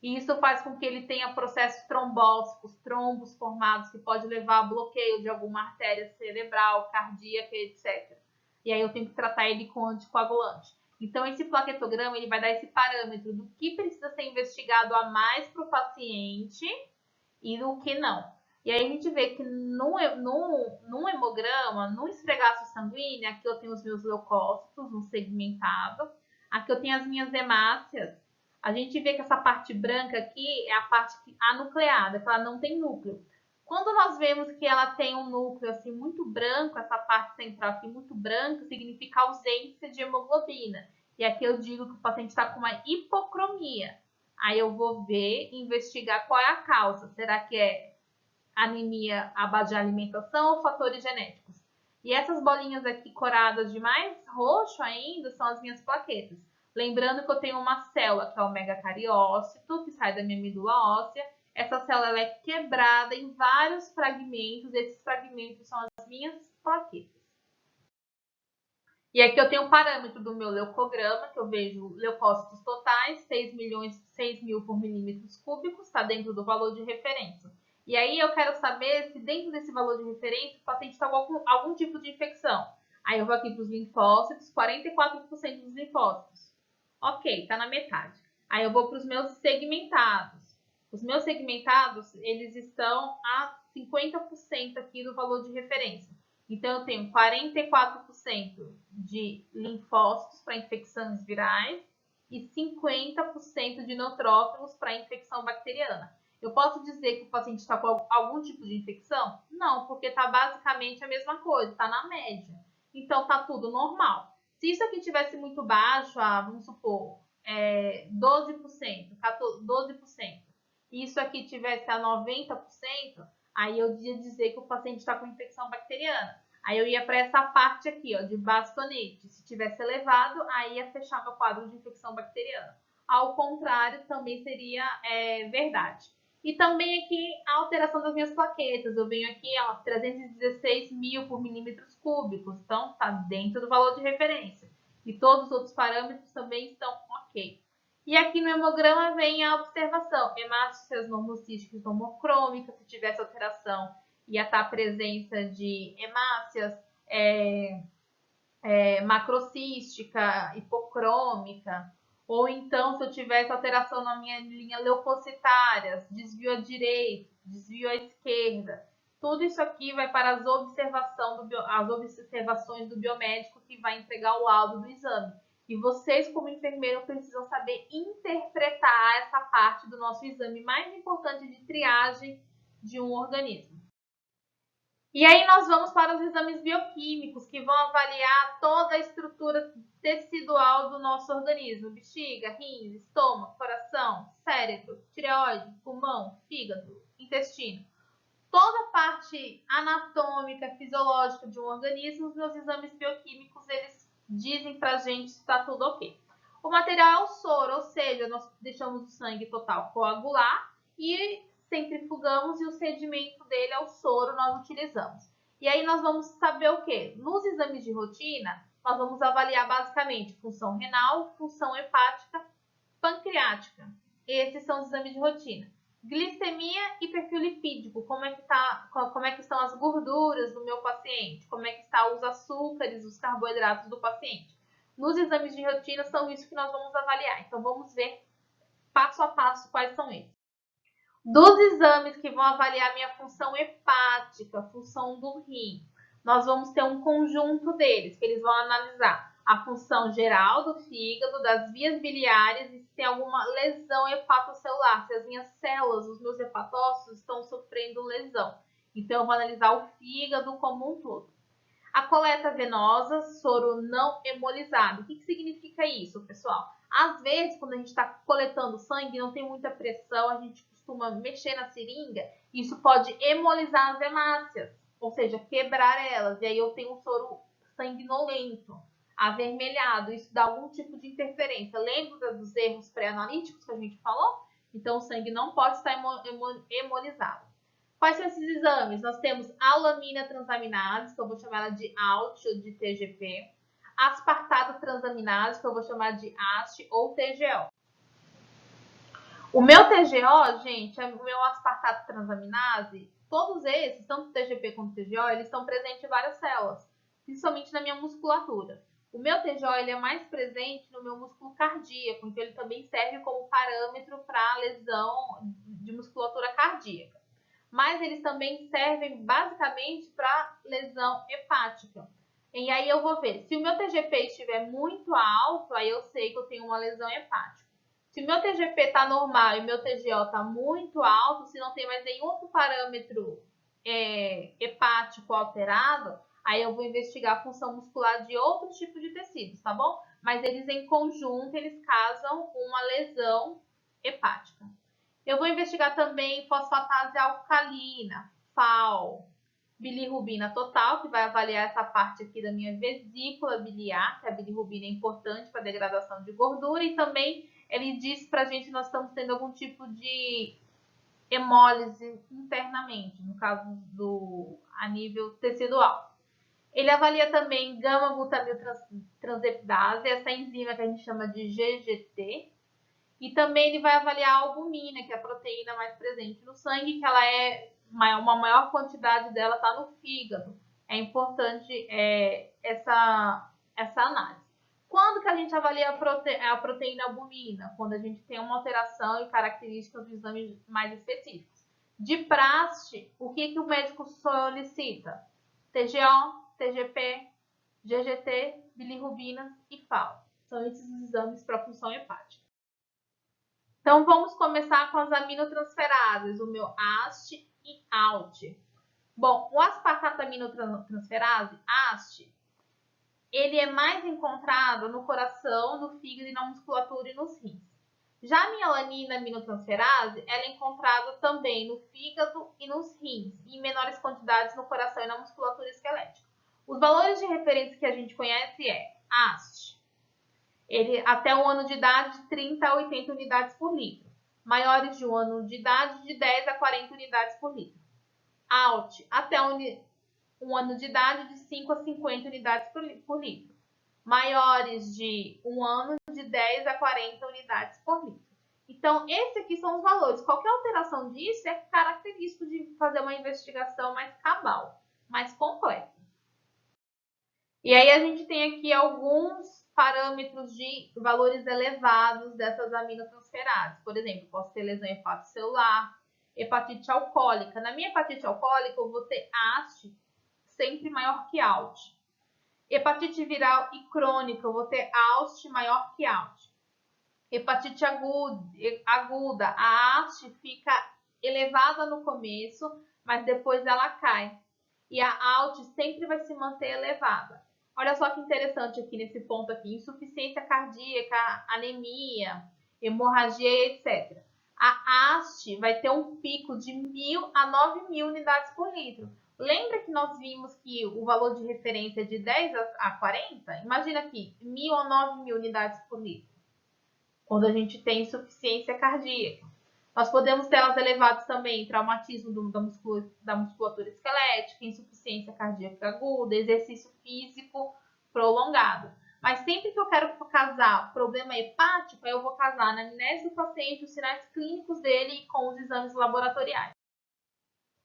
E isso faz com que ele tenha processos trombóticos, trombos formados, que pode levar a bloqueio de alguma artéria cerebral, cardíaca, etc. E aí eu tenho que tratar ele com anticoagulante. Então, esse plaquetograma ele vai dar esse parâmetro do que precisa ser investigado a mais para o paciente e do que não. E aí a gente vê que num hemograma, no esfregaço sanguíneo, aqui eu tenho os meus leucócitos, um segmentado. Aqui eu tenho as minhas hemácias. A gente vê que essa parte branca aqui é a parte anucleada, que ela não tem núcleo. Quando nós vemos que ela tem um núcleo assim muito branco, essa parte central aqui muito branca, significa ausência de hemoglobina. E aqui eu digo que o paciente está com uma hipocromia. Aí eu vou ver e investigar qual é a causa. Será que é anemia à base de alimentação ou fatores genéticos? E essas bolinhas aqui coradas de mais roxo ainda são as minhas plaquetas. Lembrando que eu tenho uma célula que é o megacariócito, que sai da minha medula óssea. Essa célula ela é quebrada em vários fragmentos. Esses fragmentos são as minhas plaquetas. E aqui eu tenho um parâmetro do meu leucograma, que eu vejo leucócitos totais, 6 mil por milímetros cúbicos, está dentro do valor de referência. E aí eu quero saber se dentro desse valor de referência o paciente está com algum tipo de infecção. Aí eu vou aqui para os linfócitos, 44% dos linfócitos. Ok, está na metade. Aí eu vou para os meus segmentados. Os meus segmentados, eles estão a 50% aqui do valor de referência. Então, eu tenho 44% de linfócitos para infecções virais e 50% de neutrófilos para infecção bacteriana. Eu posso dizer que o paciente está com algum tipo de infecção? Não, porque está basicamente a mesma coisa, está na média. Então, está tudo normal. Se isso aqui tivesse muito baixo, vamos supor, 12%, 12%, e isso aqui tivesse a 90%, aí eu ia dizer que o paciente está com infecção bacteriana. Aí eu ia para essa parte aqui, ó, de bastonite. Se tivesse elevado, aí ia fechar meu quadro de infecção bacteriana. Ao contrário, também seria verdade. E também aqui a alteração das minhas plaquetas. Eu venho aqui, ó, 316 mil por milímetros cúbicos. Então, está dentro do valor de referência. E todos os outros parâmetros também estão ok. E aqui no hemograma vem a observação. Hemácias normocísticas normocrômicas, se tivesse alteração, ia estar a presença de hemácias macrocística, hipocrômica, ou então se eu tivesse alteração na minha linha leucocitária, desvio à direita, desvio à esquerda. Tudo isso aqui vai para as observações do biomédico que vai entregar o laudo do exame. E vocês, como enfermeiro, precisam saber interpretar essa parte do nosso exame mais importante de triagem de um organismo. E aí nós vamos para os exames bioquímicos, que vão avaliar toda a estrutura tecidual do nosso organismo. Bexiga, rins, estômago, coração, cérebro, tireoide, pulmão, fígado, intestino. Toda a parte anatômica, fisiológica de um organismo, os meus exames bioquímicos, eles dizem pra gente se está tudo ok. O material é o soro, ou seja, nós deixamos o sangue total coagular e centrifugamos e o sedimento dele é o soro, nós utilizamos. E aí nós vamos saber o quê? Nos exames de rotina, nós vamos avaliar basicamente função renal, função hepática, pancreática. Esses são os exames de rotina. Glicemia e perfil lipídico, como é que estão as gorduras do meu paciente, como é que estão os açúcares, os carboidratos do paciente. Nos exames de rotina são isso que nós vamos avaliar. Então vamos ver passo a passo quais são eles. Dos exames que vão avaliar minha função hepática, função do rim, nós vamos ter um conjunto deles, que eles vão analisar a função geral do fígado, das vias biliares e se tem alguma lesão hepatocelular, se as minhas células, os meus hepatócitos estão sofrendo lesão. Então, eu vou analisar o fígado como um todo. A coleta venosa, soro não hemolizado. O que significa isso, pessoal? Às vezes, quando a gente está coletando sangue, não tem muita pressão, a gente costuma mexer na seringa, isso pode hemolizar as hemácias, ou seja, quebrar elas, e aí eu tenho um soro sanguinolento, avermelhado, isso dá algum tipo de interferência. Lembra dos erros pré-analíticos que a gente falou? Então, o sangue não pode estar hemolizado. Quais são esses exames? Nós temos alanina transaminase, que eu vou chamar ela de ALT ou de TGP. Aspartato transaminase, que eu vou chamar de AST ou TGO. O meu TGO, gente, o meu aspartato transaminase, todos esses, tanto o TGP quanto o TGO, eles estão presentes em várias células, principalmente na minha musculatura. O meu TGO ele é mais presente no meu músculo cardíaco, então ele também serve como parâmetro para lesão de musculatura cardíaca. Mas eles também servem basicamente para lesão hepática. E aí eu vou ver, se o meu TGP estiver muito alto, aí eu sei que eu tenho uma lesão hepática. Se o meu TGP está normal e o meu TGO está muito alto, se não tem mais nenhum outro parâmetro hepático alterado, aí eu vou investigar a função muscular de outros tipos de tecidos, tá bom? Mas eles em conjunto, eles causam uma lesão hepática. Eu vou investigar também fosfatase alcalina, FAL, bilirrubina total, que vai avaliar essa parte aqui da minha vesícula biliar, que a bilirrubina é importante para a degradação de gordura, e também ele diz pra gente que nós estamos tendo algum tipo de hemólise internamente, no caso a nível tecidual. Ele avalia também gama-glutamil transeptase, essa enzima que a gente chama de GGT, e também ele vai avaliar a albumina, que é a proteína mais presente no sangue, que ela é uma maior quantidade dela está no fígado. É importante essa análise. Quando que a gente avalia a proteína albumina? Quando a gente tem uma alteração em características dos exames mais específicos. De praxe, o que o médico solicita? TGO, TGP, GGT, bilirrubina e FAO. São esses os exames para função hepática. Então, vamos começar com as aminotransferases, o meu AST e ALT. Bom, o aspartato aminotransferase, AST, ele é mais encontrado no coração, no fígado e na musculatura e nos rins. Já a mielanina aminotransferase, ela é encontrada também no fígado e nos rins, e em menores quantidades no coração e na musculatura esquelética. Os valores de referência que a gente conhece é AST, ele até 1 ano de idade, de 30 a 80 unidades por litro. Maiores de 1 ano de idade, de 10 a 40 unidades por litro. ALT, até 1 ano de idade, de 5 a 50 unidades por litro. Maiores de 1 ano, de 10 a 40 unidades por litro. Então, esses aqui são os valores. Qualquer alteração disso é característico de fazer uma investigação mais cabal, mais completa. E aí a gente tem aqui alguns parâmetros de valores elevados dessas aminotransferases. Por exemplo, posso ter lesão hepatocelular, hepatite alcoólica. Na minha hepatite alcoólica, eu vou ter AST sempre maior que ALT. Hepatite viral e crônica, eu vou ter AST maior que ALT. Hepatite aguda, a AST fica elevada no começo, mas depois ela cai. E a ALT sempre vai se manter elevada. Olha só que interessante aqui nesse ponto aqui, insuficiência cardíaca, anemia, hemorragia, etc. A AST vai ter um pico de 1.000 a 9.000 unidades por litro. Lembra que nós vimos que o valor de referência é de 10 a 40? Imagina aqui, 1.000 a 9.000 unidades por litro. Quando a gente tem insuficiência cardíaca. Nós podemos ter elas elevadas também, traumatismo da musculatura esquelética, insuficiência cardíaca aguda, exercício físico prolongado. Mas sempre que eu quero casar problema hepático, eu vou casar na anamnese do paciente, os sinais clínicos dele com os exames laboratoriais.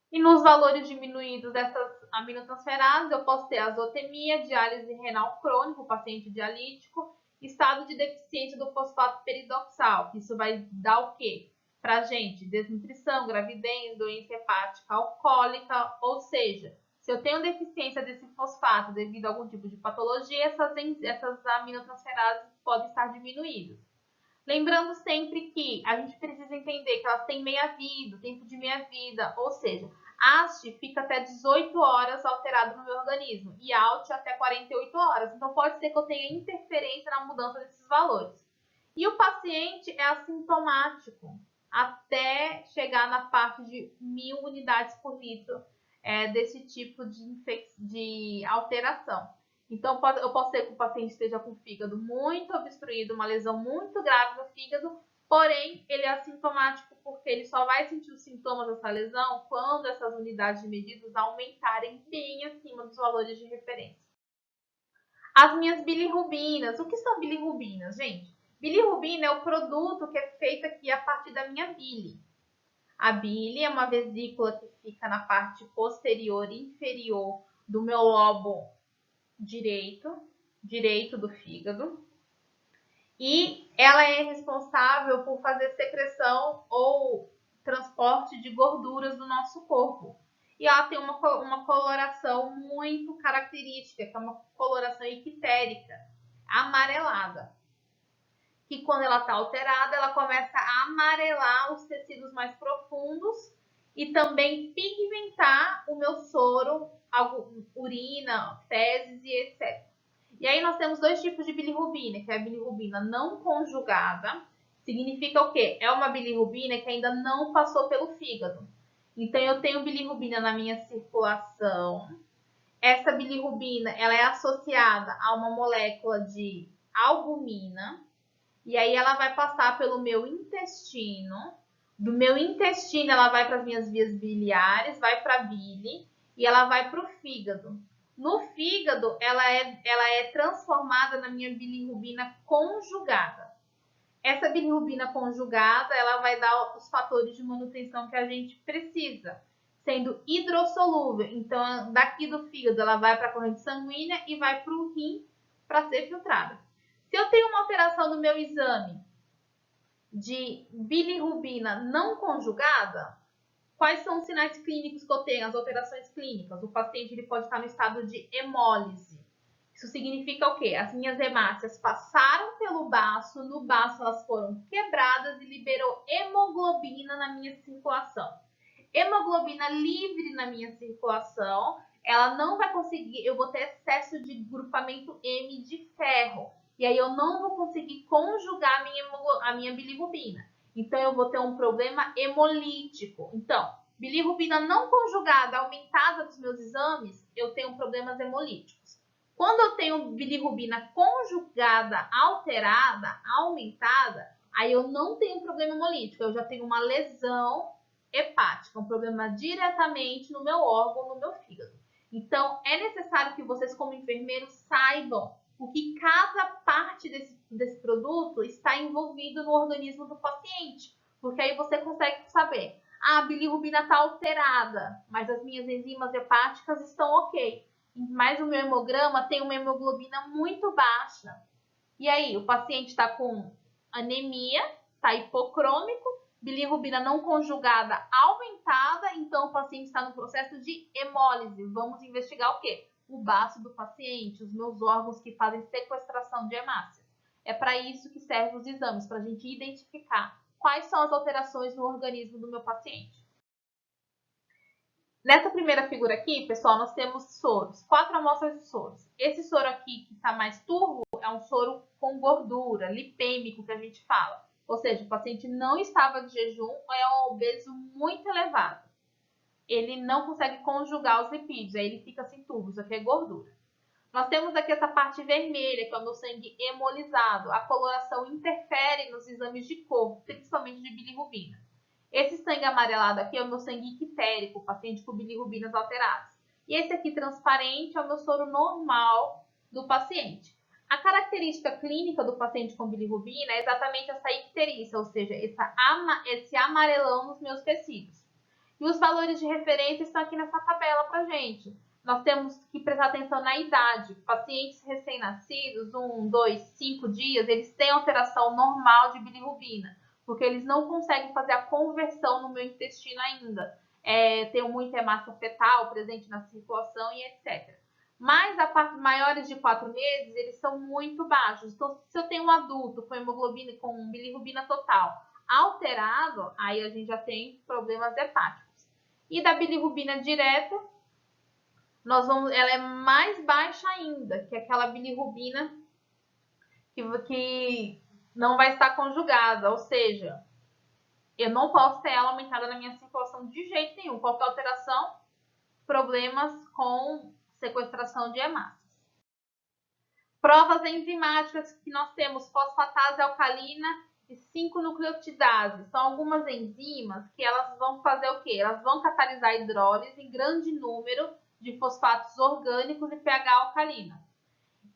E nos valores diminuídos dessas aminotransferases, eu posso ter azotemia, diálise renal crônica, o paciente dialítico, estado de deficiência do fosfato peridoxal, que isso vai dar o quê? Pra gente, desnutrição, gravidez, doença hepática alcoólica, ou seja, se eu tenho deficiência desse fosfato devido a algum tipo de patologia, essas aminotransferases podem estar diminuídas. Lembrando sempre que a gente precisa entender que elas têm meia-vida, tempo de meia-vida, ou seja, AST fica até 18 horas alterado no meu organismo e ALT até 48 horas. Então, pode ser que eu tenha interferência na mudança desses valores. E o paciente é assintomático até chegar na parte de 1.000 unidades por litro desse tipo de alteração. Então, eu posso ter que o paciente esteja com o fígado muito obstruído, uma lesão muito grave no fígado, Porém, ele é assintomático porque ele só vai sentir os sintomas dessa lesão quando essas unidades de medidas aumentarem bem acima dos valores de referência. As minhas bilirrubinas. O que são bilirrubinas, gente? Bilirrubina é o produto que é feito aqui a partir da minha bile. A bile é uma vesícula que fica na parte posterior e inferior do meu lobo direito do fígado. E ela é responsável por fazer secreção ou transporte de gorduras do nosso corpo. E ela tem uma coloração muito característica, que é uma coloração ictérica, amarelada. Que quando ela está alterada, ela começa a amarelar os tecidos mais profundos e também pigmentar o meu soro, urina, fezes e etc. E aí nós temos dois tipos de bilirrubina, que é a bilirrubina não conjugada. Significa o quê? É uma bilirrubina que ainda não passou pelo fígado. Então eu tenho bilirrubina na minha circulação. Essa bilirrubina, ela é associada a uma molécula de albumina. E aí ela vai passar pelo meu intestino. Do meu intestino ela vai para as minhas vias biliares, vai para a bile e ela vai para o fígado. No fígado, ela é transformada na minha bilirrubina conjugada. Essa bilirrubina conjugada, ela vai dar os fatores de manutenção que a gente precisa, sendo hidrossolúvel. Então, daqui do fígado, ela vai para a corrente sanguínea e vai para o rim para ser filtrada. Se eu tenho uma alteração no meu exame de bilirrubina não conjugada, quais são os sinais clínicos que eu tenho, as alterações clínicas? O paciente ele pode estar no estado de hemólise. Isso significa o quê? As minhas hemácias passaram pelo baço, no baço elas foram quebradas e liberou hemoglobina na minha circulação. Hemoglobina livre na minha circulação, ela não vai conseguir, eu vou ter excesso de grupamento M de ferro. E aí eu não vou conseguir conjugar a minha bilirrubina. Então, eu vou ter um problema hemolítico. Então, bilirrubina não conjugada, aumentada dos meus exames, eu tenho problemas hemolíticos. Quando eu tenho bilirrubina conjugada, alterada, aumentada, aí eu não tenho problema hemolítico, eu já tenho uma lesão hepática, um problema diretamente no meu órgão, no meu fígado. Então, é necessário que vocês, como enfermeiros, saibam o que cada parte desse produto está envolvido no organismo do paciente. Porque aí você consegue saber, a bilirrubina está alterada, mas as minhas enzimas hepáticas estão ok. Mas o meu hemograma tem uma hemoglobina muito baixa. E aí, o paciente está com anemia, está hipocrômico, bilirrubina não conjugada aumentada, então o paciente está no processo de hemólise. Vamos investigar o quê? O baço do paciente, os meus órgãos que fazem sequestração de hemácias. É para isso que servem os exames, para a gente identificar quais são as alterações no organismo do meu paciente. Nessa primeira figura aqui, pessoal, nós temos soros, 4 amostras de soros. Esse soro aqui que está mais turvo é um soro com gordura, lipêmico que a gente fala. Ou seja, o paciente não estava de jejum ou é um obeso muito elevado. Ele não consegue conjugar os lipídios, aí ele fica assim turvo, isso aqui é gordura. Nós temos aqui essa parte vermelha, que é o meu sangue hemolizado. A coloração interfere nos exames de cor, principalmente de bilirrubina. Esse sangue amarelado aqui é o meu sangue ictérico, paciente com bilirrubinas alteradas. E esse aqui transparente é o meu soro normal do paciente. A característica clínica do paciente com bilirrubina é exatamente essa icterícia, ou seja, esse amarelão nos meus tecidos. E os valores de referência estão aqui nessa tabela para gente. Nós temos que prestar atenção na idade. Pacientes recém-nascidos, 1, 2, 5 dias, eles têm alteração normal de bilirrubina, porque eles não conseguem fazer a conversão no meu intestino ainda. Tem muita hemácia fetal presente na circulação e etc. Mas a parte maiores de 4 meses, eles são muito baixos. Então, se eu tenho um adulto com hemoglobina, com bilirrubina total alterado, aí a gente já tem problemas hepáticos. E da bilirrubina direta, ela é mais baixa ainda, que é aquela bilirrubina que não vai estar conjugada, ou seja, eu não posso ter ela aumentada na minha circulação de jeito nenhum. Qualquer alteração, problemas com sequestração de hemácias. Provas enzimáticas que nós temos fosfatase alcalina e 5-nucleotidases. São algumas enzimas que elas vão fazer o quê? Elas vão catalisar a hidrólise em grande número de fosfatos orgânicos e pH alcalino.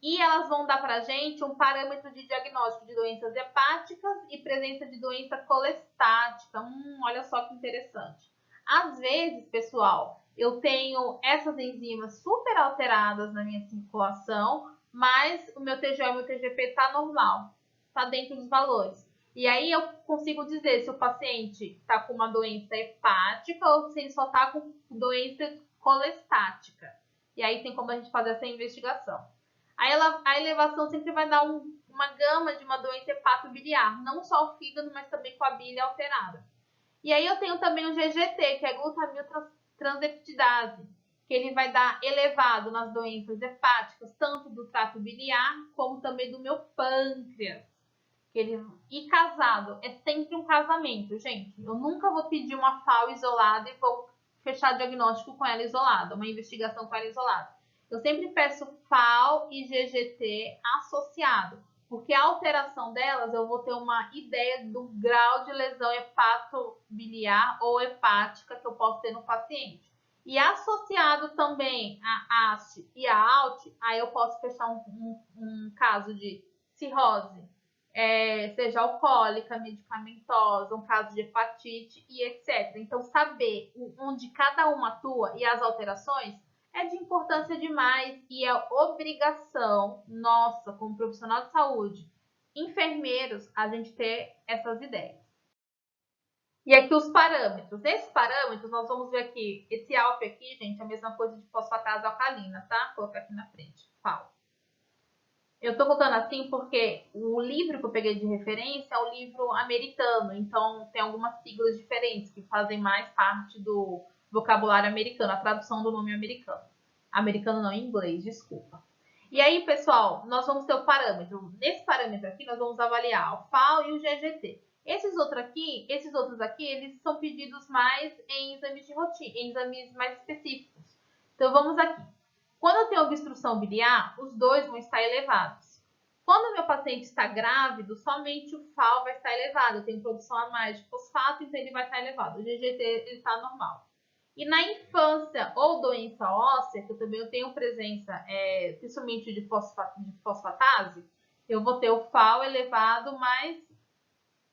E elas vão dar para a gente um parâmetro de diagnóstico de doenças hepáticas e presença de doença colestática. Olha só que interessante. Às vezes, pessoal, eu tenho essas enzimas super alteradas na minha circulação, mas o meu TGO e o meu TGP está normal, está dentro dos valores. E aí eu consigo dizer se o paciente está com uma doença hepática ou se ele só está com doença colestática. E aí tem como a gente fazer essa investigação. A elevação sempre vai dar uma gama de uma doença hepatobiliar, não só o fígado, mas também com a bile alterada. E aí eu tenho também o GGT, que é glutamil transeptidase, que ele vai dar elevado nas doenças hepáticas, tanto do trato biliar, como também do meu pâncreas. E casado, é sempre um casamento, gente. Eu nunca vou pedir uma FAO isolada e vou fechar diagnóstico com ela isolada, uma investigação com ela isolada. Eu sempre peço FAO e GGT associado, porque a alteração delas eu vou ter uma ideia do grau de lesão hepatobiliar ou hepática que eu posso ter no paciente. E associado também a AST e a ALT, aí eu posso fechar um caso de cirrose, seja alcoólica, medicamentosa, um caso de hepatite e etc. Então, saber onde cada uma atua e as alterações é de importância demais e é obrigação nossa, como profissional de saúde, enfermeiros, a gente ter essas ideias. E aqui os parâmetros. Nesses parâmetros, nós vamos ver aqui, esse ALP aqui, gente, é a mesma coisa de fosfatase alcalina, tá? Vou colocar aqui na frente, FAO. Eu tô colocando assim porque o livro que eu peguei de referência é o livro americano, então tem algumas siglas diferentes que fazem mais parte do vocabulário americano, a tradução do nome americano. Americano não, em inglês, desculpa. E aí, pessoal, nós vamos ter o parâmetro. Nesse parâmetro aqui, nós vamos avaliar o FAO e o GGT. Esses outros aqui, eles são pedidos mais em exames de rotina, em exames mais específicos. Então, vamos aqui. Quando eu tenho obstrução biliar, os dois vão estar elevados. Quando o meu paciente está grávido, somente o FAO vai estar elevado. Eu tenho produção a mais de fosfato, então ele vai estar elevado. O GGT ele está normal. E na infância ou doença óssea, que eu também tenho presença, principalmente de fosfatase, eu vou ter o FAO elevado, mais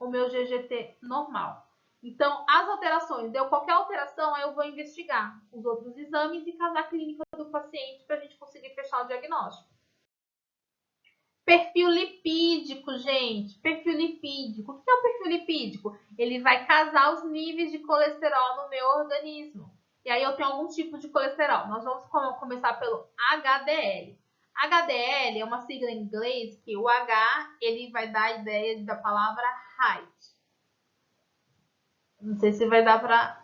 o meu GGT normal. Então, as alterações, deu qualquer alteração, aí eu vou investigar os outros exames e casar a clínica do paciente para a gente conseguir fechar o diagnóstico. Perfil lipídico, gente. Perfil lipídico. O que é o perfil lipídico? Ele vai casar os níveis de colesterol no meu organismo. E aí eu tenho alguns tipos de colesterol. Nós vamos começar pelo HDL. HDL é uma sigla em inglês que o H ele vai dar a ideia da palavra height. Não sei se vai dar para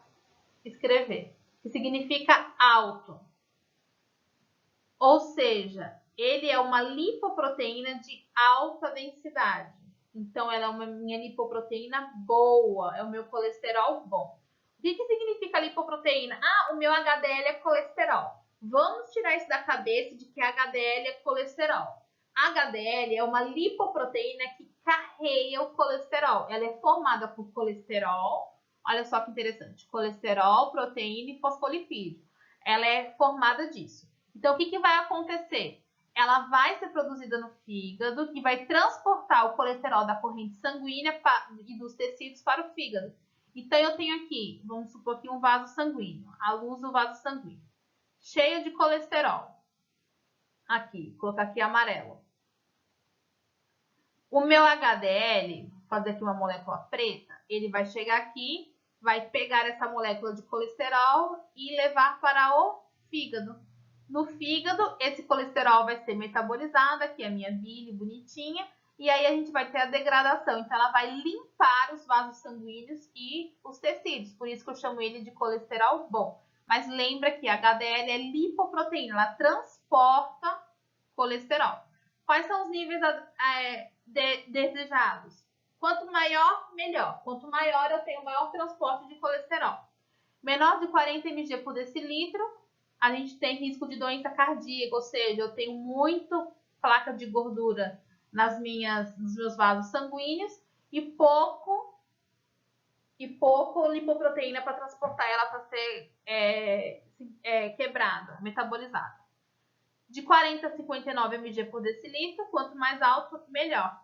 escrever. Que significa alto. Ou seja, ele é uma lipoproteína de alta densidade. Então, ela é uma minha lipoproteína boa, é o meu colesterol bom. O que significa lipoproteína? O meu HDL é colesterol. Vamos tirar isso da cabeça de que HDL é colesterol. HDL é uma lipoproteína que carrega o colesterol. Ela é formada por colesterol, olha só que interessante, colesterol, proteína e fosfolipídio. Ela é formada disso. Então, o que vai acontecer? Ela vai ser produzida no fígado, que vai transportar o colesterol da corrente sanguínea e dos tecidos para o fígado. Então, eu tenho aqui, vamos supor que um vaso sanguíneo, a luz do vaso sanguíneo, cheio de colesterol. Aqui, vou colocar aqui amarelo. O meu HDL, vou fazer aqui uma molécula preta, ele vai chegar aqui, vai pegar essa molécula de colesterol e levar para o fígado. No fígado, esse colesterol vai ser metabolizado, aqui é a minha bile bonitinha, e aí a gente vai ter a degradação. Então, ela vai limpar os vasos sanguíneos e os tecidos, por isso que eu chamo ele de colesterol bom. Mas lembra que a HDL é lipoproteína, ela transporta colesterol. Quais são os níveis desejados? Quanto maior, melhor. Quanto maior, eu tenho maior transporte de colesterol. Menor de 40 mg por decilitro, a gente tem risco de doença cardíaca, ou seja, eu tenho muito placa de gordura nos meus vasos sanguíneos. e pouco lipoproteína para transportar ela para ser quebrada, metabolizada. De 40 a 59 mg por decilitro, quanto mais alto, melhor.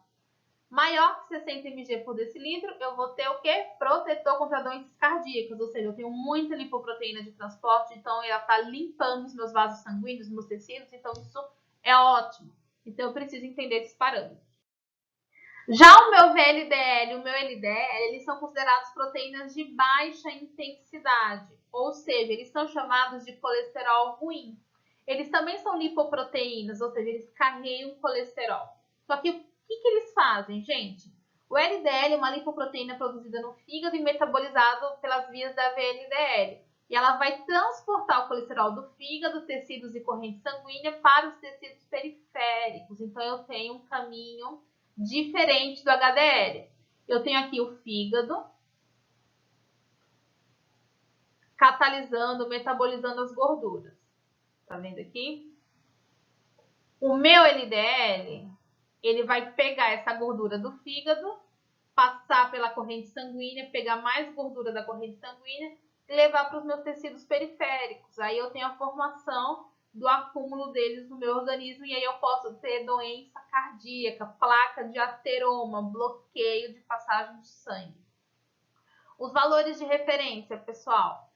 Maior que 60 mg por decilitro, eu vou ter o quê? Protetor contra doenças cardíacas, ou seja, eu tenho muita lipoproteína de transporte, então ela está limpando os meus vasos sanguíneos, os meus tecidos, então isso é ótimo. Então eu preciso entender esses parâmetros. Já o meu VLDL e o meu LDL, eles são considerados proteínas de baixa intensidade, ou seja, eles são chamados de colesterol ruim. Eles também são lipoproteínas, ou seja, eles carregam colesterol. Só que o que eles fazem, gente? O LDL é uma lipoproteína produzida no fígado e metabolizado pelas vias da VLDL. E ela vai transportar o colesterol do fígado, tecidos e corrente sanguínea para os tecidos periféricos. Então, eu tenho um caminho diferente do HDL. Eu tenho aqui o fígado catalisando, metabolizando as gorduras. Tá vendo aqui? O meu LDL, ele vai pegar essa gordura do fígado, passar pela corrente sanguínea, pegar mais gordura da corrente sanguínea e levar para os meus tecidos periféricos. Aí eu tenho a formação do acúmulo deles no meu organismo e aí eu posso ter doença cardíaca, placa de ateroma, bloqueio de passagem de sangue. Os valores de referência, pessoal,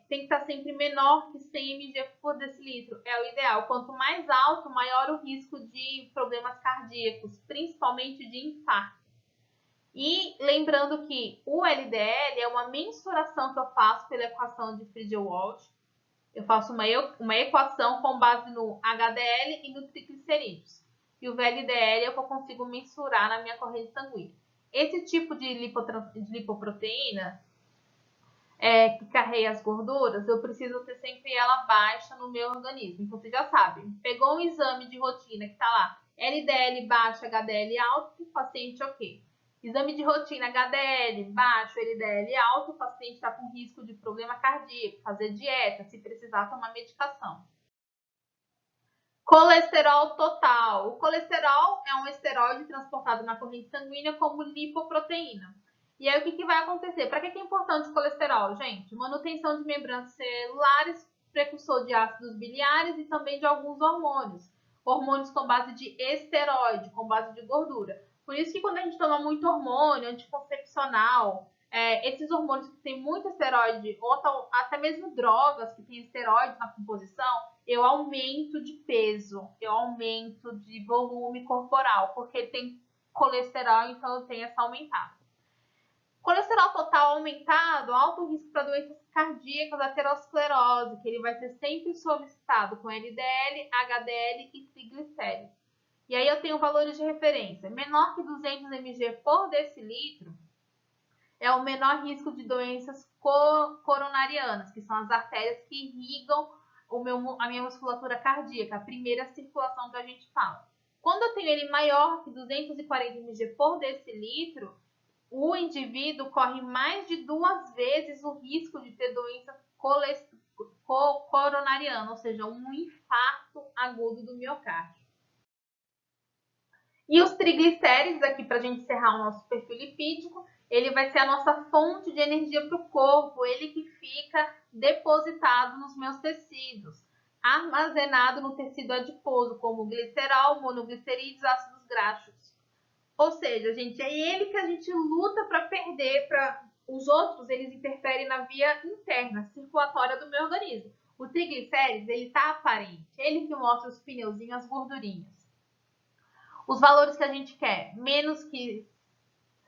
tem que estar sempre menor que 100 mg por decilitro, é o ideal. Quanto mais alto, maior o risco de problemas cardíacos, principalmente de infarto. E lembrando que o LDL é uma mensuração que eu faço pela equação de Friedel-Walsh. Eu faço uma equação com base no HDL e no triglicerídeos. E o VLDL é o que eu consigo mensurar na minha corrente sanguínea. Esse tipo de lipoproteína que carrega as gorduras, eu preciso ter sempre ela baixa no meu organismo. Então, você já sabe, pegou um exame de rotina que está lá, LDL baixo, HDL alto, paciente ok. Exame de rotina, HDL baixo, LDL alto, o paciente está com risco de problema cardíaco, fazer dieta, se precisar tomar medicação. Colesterol total. O colesterol é um esteroide transportado na corrente sanguínea como lipoproteína. E aí, o que vai acontecer? Para que é importante o colesterol, gente? Manutenção de membranas celulares, precursor de ácidos biliares e também de alguns hormônios. Hormônios com base de esteroide, com base de gordura. Por isso que quando a gente toma muito hormônio anticoncepcional, esses hormônios que têm muito esteroide, ou até mesmo drogas que têm esteroide na composição, eu aumento de peso, eu aumento de volume corporal, porque tem colesterol, então eu tenho essa aumentada. Colesterol total aumentado, alto risco para doenças cardíacas, aterosclerose, que ele vai ser sempre solicitado com LDL, HDL e triglicéridos. E aí eu tenho valores de referência. Menor que 200 mg por decilitro é o menor risco de doenças coronarianas, que são as artérias que irrigam a minha musculatura cardíaca, a primeira circulação que a gente fala. Quando eu tenho ele maior que 240 mg por decilitro, o indivíduo corre mais de 2 vezes o risco de ter doença coronariana, ou seja, um infarto agudo do miocárdio. E os triglicéridos, aqui para a gente encerrar o nosso perfil lipídico, ele vai ser a nossa fonte de energia para o corpo, ele que fica depositado nos meus tecidos, armazenado no tecido adiposo, como glicerol, monoglicerídeos, ácidos graxos. Ou seja, gente, é ele que a gente luta para perder, para os outros, eles interferem na via interna, circulatória do meu organismo. O triglicérides, ele tá aparente, ele que mostra os pneuzinhos, as gordurinhas. Os valores que a gente quer, menos que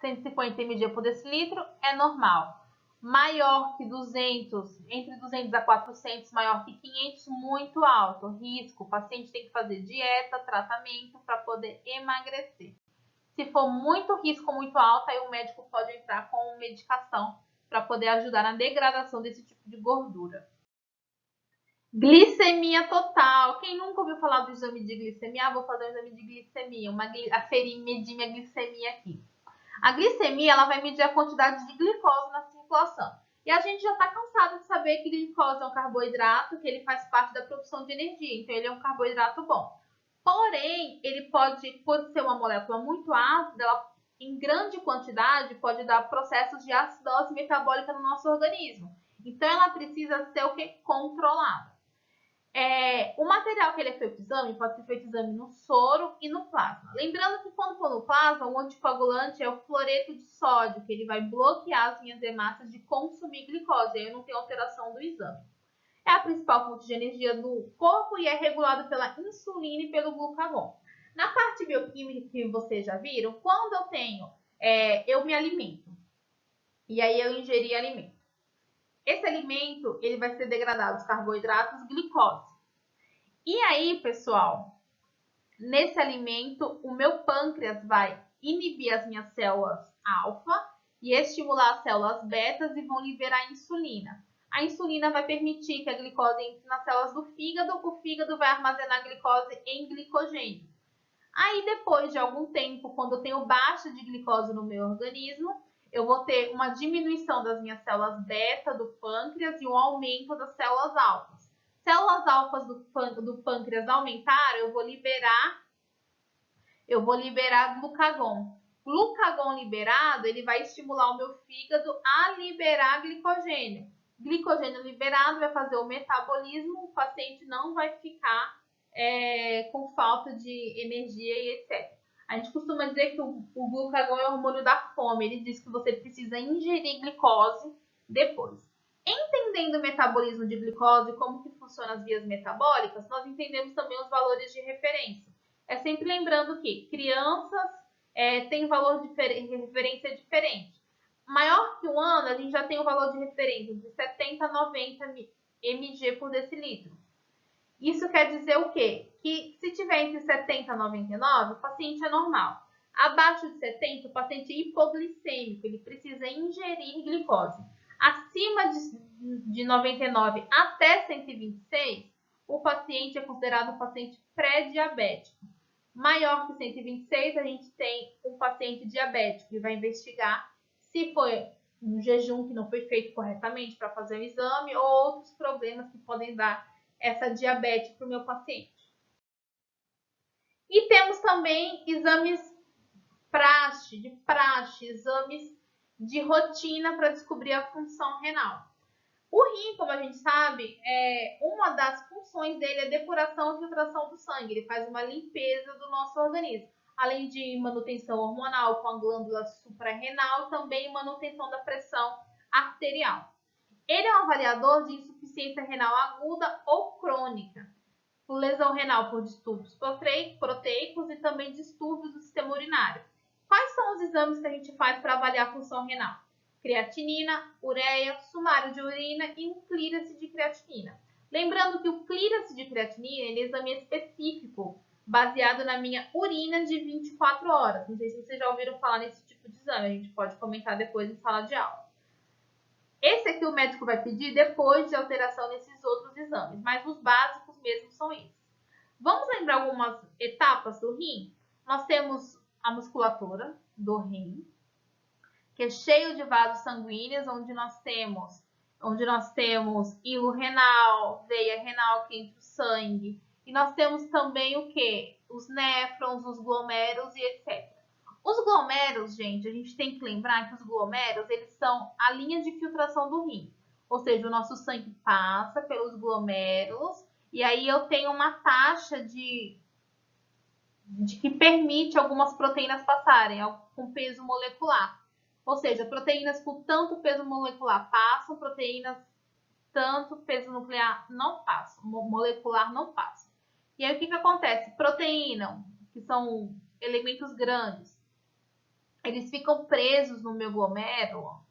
150 mg por decilitro é normal. Maior que 200, entre 200 a 400, maior que 500, muito alto. Risco, o paciente tem que fazer dieta, tratamento para poder emagrecer. Se for muito risco, muito alto, aí o médico pode entrar com medicação para poder ajudar na degradação desse tipo de gordura. Glicemia total. Quem nunca ouviu falar do exame de glicemia? Vou fazer um exame de glicemia, medir minha glicemia aqui. A glicemia, ela vai medir a quantidade de glicose na circulação. E a gente já está cansado de saber que glicose é um carboidrato, que ele faz parte da produção de energia. Então, ele é um carboidrato bom. Porém, ele pode ser uma molécula muito ácida, ela em grande quantidade, pode dar processos de acidose metabólica no nosso organismo. Então, ela precisa ser o que? Controlada. O material que ele é feito exame pode ser feito exame no soro e no plasma. Lembrando que quando for no plasma, o anticoagulante é o fluoreto de sódio, que ele vai bloquear as minhas hemácias de consumir glicose, aí eu não tenho alteração do exame. É a principal fonte de energia do corpo e é regulado pela insulina e pelo glucagon. Na parte bioquímica que vocês já viram, quando eu me alimento, e aí eu ingeri alimento. Esse alimento, ele vai ser degradado os carboidratos, glicose. E aí, pessoal, nesse alimento, o meu pâncreas vai inibir as minhas células alfa e estimular as células betas e vão liberar insulina. A insulina vai permitir que a glicose entre nas células do fígado, o fígado vai armazenar a glicose em glicogênio. Aí, depois de algum tempo, quando eu tenho baixa de glicose no meu organismo, eu vou ter uma diminuição das minhas células beta do pâncreas e um aumento das células alfas. Células alfas do pâncreas aumentaram, eu vou liberar glucagon. Glucagon liberado, ele vai estimular o meu fígado a liberar glicogênio. Glicogênio liberado vai fazer o metabolismo, o paciente não vai ficar com falta de energia e etc. A gente costuma dizer que o glucagon é o hormônio da fome. Ele diz que você precisa ingerir glicose depois. Entendendo o metabolismo de glicose e como que funcionam as vias metabólicas, nós entendemos também os valores de referência. É sempre lembrando que crianças têm valor de referência diferente. Maior que 1 ano, a gente já tem o valor de referência de 70 a 90 mg por decilitro. Isso quer dizer o quê? Que se tiver entre 70 e 99, o paciente é normal. Abaixo de 70, o paciente é hipoglicêmico, ele precisa ingerir glicose. Acima de 99 até 126, o paciente é considerado um paciente pré-diabético. Maior que 126, a gente tem um paciente diabético que vai investigar se foi um jejum que não foi feito corretamente para fazer o exame ou outros problemas que podem dar essa diabetes para o meu paciente. E temos também exames de praxe, exames de rotina para descobrir a função renal. O rim, como a gente sabe, uma das funções dele é depuração e filtração do sangue. Ele faz uma limpeza do nosso organismo, além de manutenção hormonal com a glândula suprarrenal, também manutenção da pressão arterial. Ele é um avaliador de insuficiência renal aguda ou crônica, lesão renal por distúrbios proteicos e também distúrbios do sistema urinário. Quais são os exames que a gente faz para avaliar a função renal? Creatinina, ureia, sumário de urina e um clearance de creatinina. Lembrando que o clearance de creatinina é um exame específico, baseado na minha urina de 24 horas. Não sei se vocês já ouviram falar nesse tipo de exame, a gente pode comentar depois em sala de aula. Esse aqui o médico vai pedir depois de alteração nesses outros exames, mas os básicos mesmo são esses. Vamos lembrar algumas etapas do rim? Nós temos a musculatura do rim, que é cheio de vasos sanguíneos, onde nós temos hilo renal, veia renal que entra o sangue. E nós temos também o quê? Os néfrons, os glomérulos e etc. Os glomérulos, gente, a gente tem que lembrar que os glomérulos, eles são a linha de filtração do rim. Ou seja, o nosso sangue passa pelos glomérulos e aí eu tenho uma taxa de que permite algumas proteínas passarem com peso molecular. Ou seja, proteínas com tanto peso molecular passam, proteínas tanto peso nuclear não passam, molecular não passam. E aí o que acontece? Proteína, que são elementos grandes, eles ficam presos no meu glomérulo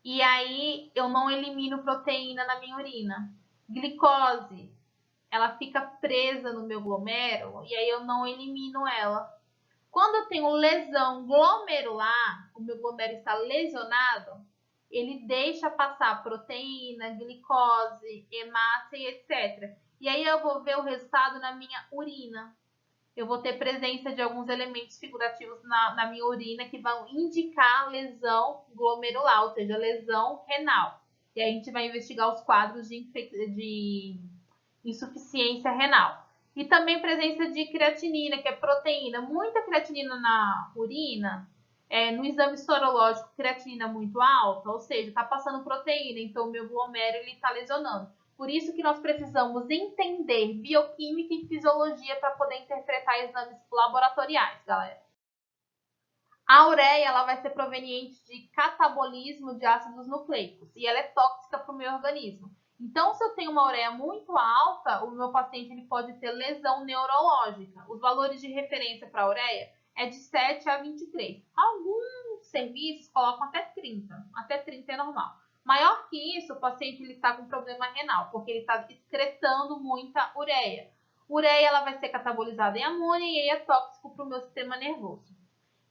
e aí eu não elimino proteína na minha urina. Glicose, ela fica presa no meu glomérulo e aí eu não elimino ela. Quando eu tenho lesão glomerular, o meu glomérulo está lesionado, ele deixa passar proteína, glicose, hemácia e etc. E aí eu vou ver o resultado na minha urina. Eu vou ter presença de alguns elementos figurativos na minha urina que vão indicar lesão glomerular, ou seja, lesão renal. E aí a gente vai investigar os quadros de insuficiência renal. E também presença de creatinina, que é proteína. Muita creatinina na urina no exame sorológico, creatinina muito alta, ou seja, está passando proteína, então o meu glomérulo está lesionando. Por isso que nós precisamos entender bioquímica e fisiologia para poder interpretar exames laboratoriais, galera. A ureia ela vai ser proveniente de catabolismo de ácidos nucleicos e ela é tóxica para o meu organismo. Então, se eu tenho uma ureia muito alta, o meu paciente ele pode ter lesão neurológica. Os valores de referência para a ureia é de 7 a 23. Alguns serviços colocam até 30. Até 30 é normal. Maior que isso, o paciente está com problema renal, porque ele está excretando muita ureia. Ureia ela vai ser catabolizada em amônia e aí é tóxico para o meu sistema nervoso.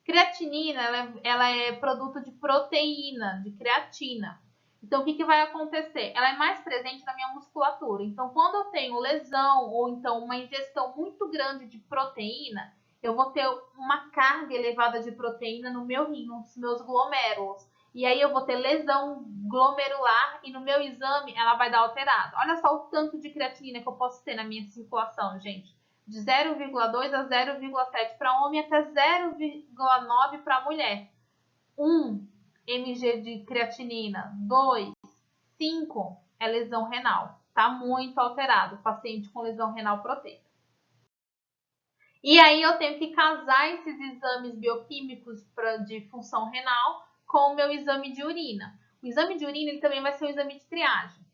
Creatinina, ela é produto de proteína, de creatina. Então, o que vai acontecer? Ela é mais presente na minha musculatura. Então, quando eu tenho lesão ou então uma ingestão muito grande de proteína, eu vou ter uma carga elevada de proteína no meu rim, nos meus glomérulos. E aí eu vou ter lesão glomerular e no meu exame ela vai dar alterado. Olha só o tanto de creatinina que eu posso ter na minha circulação, gente. De 0,2 a 0,7 para homem até 0,9 para mulher. 1 mg de creatinina, 2, 5 é lesão renal. Está muito alterado, paciente com lesão renal proteica. E aí eu tenho que casar esses exames bioquímicos de função renal com o meu exame de urina. O exame de urina ele também vai ser um exame de triagem.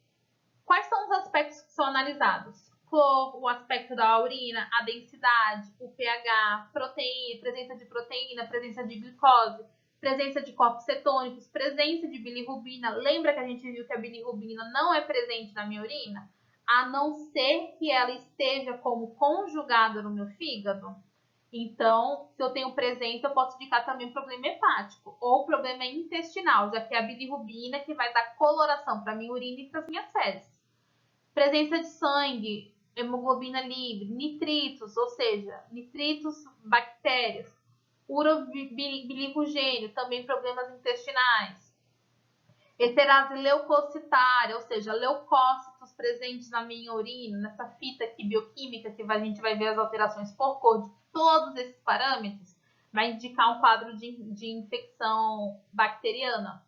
Quais são os aspectos que são analisados? Cor, o aspecto da urina, a densidade, o pH, proteína, presença de proteína, presença de glicose, presença de corpos cetônicos, presença de bilirrubina. Lembra que a gente viu que a bilirrubina não é presente na minha urina? A não ser que ela esteja como conjugada no meu fígado. Então, se eu tenho presença, eu posso indicar também um problema hepático ou problema intestinal, já que é a bilirrubina que vai dar coloração para a minha urina e para as minhas fezes. Presença de sangue, hemoglobina livre, nitritos, ou seja, nitritos, bactérias, urobiligogênio, também problemas intestinais. Esterase leucocitária, ou seja, leucócitos presentes na minha urina, nessa fita aqui bioquímica que a gente vai ver as alterações por cor de todos esses parâmetros, vai indicar um quadro de infecção bacteriana.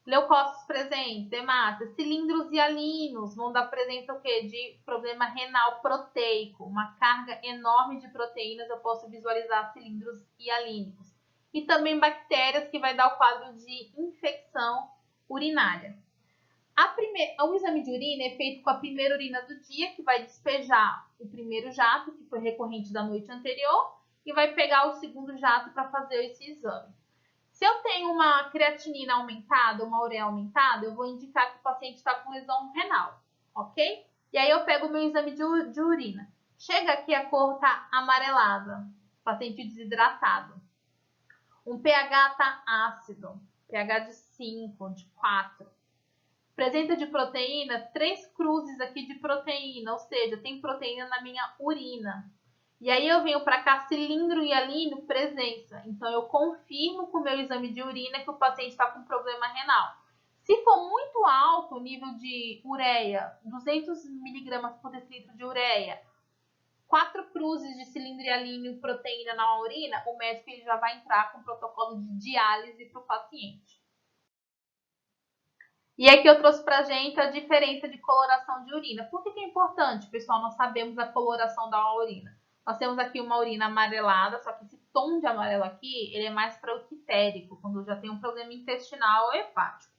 Leucócitos presentes, hemata, cilindros hialinos vão dar presença o quê? De problema renal proteico, uma carga enorme de proteínas, eu posso visualizar cilindros hialínicos. E também bactérias, que vai dar o quadro de infecção urinária. O exame de urina é feito com a primeira urina do dia, que vai despejar o primeiro jato, que foi recorrente da noite anterior, e vai pegar o segundo jato para fazer esse exame. Se eu tenho uma creatinina aumentada, uma ureia aumentada, eu vou indicar que o paciente está com lesão renal, ok? E aí eu pego o meu exame de urina. Chega aqui, a cor está amarelada, paciente desidratado. Um pH está ácido, pH de 5, de 4. Presença de proteína, 3 cruzes aqui de proteína, ou seja, tem proteína na minha urina. E aí eu venho para cá, cilindro hialino, presença. Então eu confirmo com o meu exame de urina que o paciente está com problema renal. Se for muito alto o nível de ureia, 200 mg por decilitro de ureia, 4 cruzes de cilindro hialino e proteína na urina, o médico ele já vai entrar com o protocolo de diálise para o paciente. E aqui eu trouxe pra gente a diferença de coloração de urina. Por que é importante, pessoal, nós sabemos a coloração da urina? Nós temos aqui uma urina amarelada, só que esse tom de amarelo aqui, ele é mais para o quitérico, quando já tem um problema intestinal ou hepático.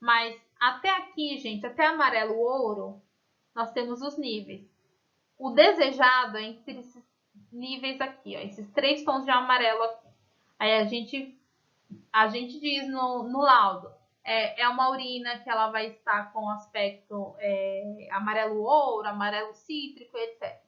Mas até aqui, gente, até amarelo ouro, nós temos os níveis. O desejado é entre esses níveis aqui, ó, esses 3 tons de amarelo aqui. Aí a gente diz no laudo, é uma urina que ela vai estar com aspecto amarelo ouro, amarelo cítrico, etc.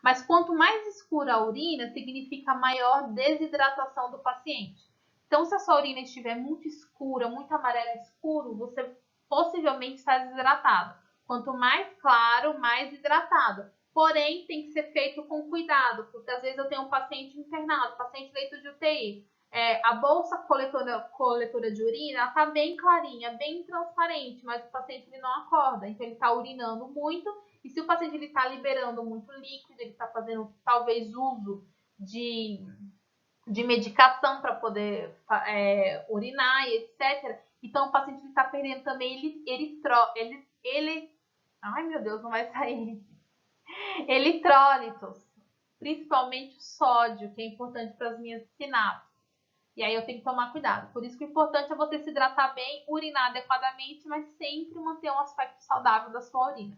Mas quanto mais escura a urina, significa maior desidratação do paciente. Então, se a sua urina estiver muito escura, muito amarelo escuro, você possivelmente está desidratado. Quanto mais claro, mais hidratado. Porém, tem que ser feito com cuidado, porque às vezes eu tenho um paciente internado, paciente leito de UTI. A bolsa coletora de urina está bem clarinha, bem transparente, mas o paciente ele não acorda, então ele está urinando muito. E se o paciente está liberando muito líquido, ele está fazendo talvez uso de de medicação para poder urinar e etc. Então o paciente está perdendo também ai meu Deus, não vai sair. Eletrólitos, principalmente o sódio, que é importante para as minhas sinapses. E aí eu tenho que tomar cuidado. Por isso que o importante é você se hidratar bem, urinar adequadamente, mas sempre manter um aspecto saudável da sua urina.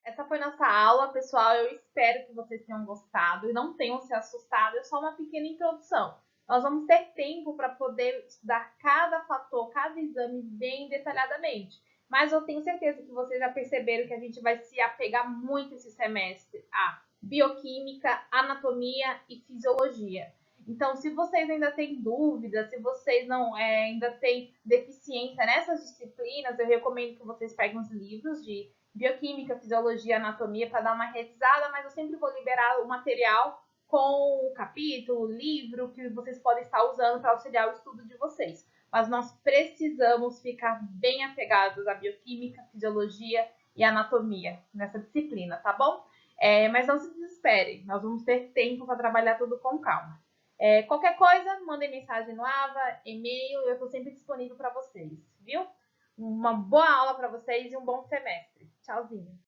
Essa foi nossa aula, pessoal. Eu espero que vocês tenham gostado e não tenham se assustado. É só uma pequena introdução. Nós vamos ter tempo para poder estudar cada fator, cada exame bem detalhadamente. Mas eu tenho certeza que vocês já perceberam que a gente vai se apegar muito esse semestre a bioquímica, anatomia e fisiologia. Então, se vocês ainda têm dúvidas, se vocês não ainda têm deficiência nessas disciplinas, eu recomendo que vocês peguem os livros de bioquímica, fisiologia, anatomia para dar uma revisada, mas eu sempre vou liberar o material com o capítulo, o livro que vocês podem estar usando para auxiliar o estudo de vocês. Mas nós precisamos ficar bem apegados à bioquímica, fisiologia e anatomia nessa disciplina, tá bom? Mas não se desesperem, nós vamos ter tempo para trabalhar tudo com calma. Qualquer coisa, mandem mensagem no AVA, e-mail, eu estou sempre disponível para vocês, viu? Uma boa aula para vocês e um bom semestre. Tchauzinho!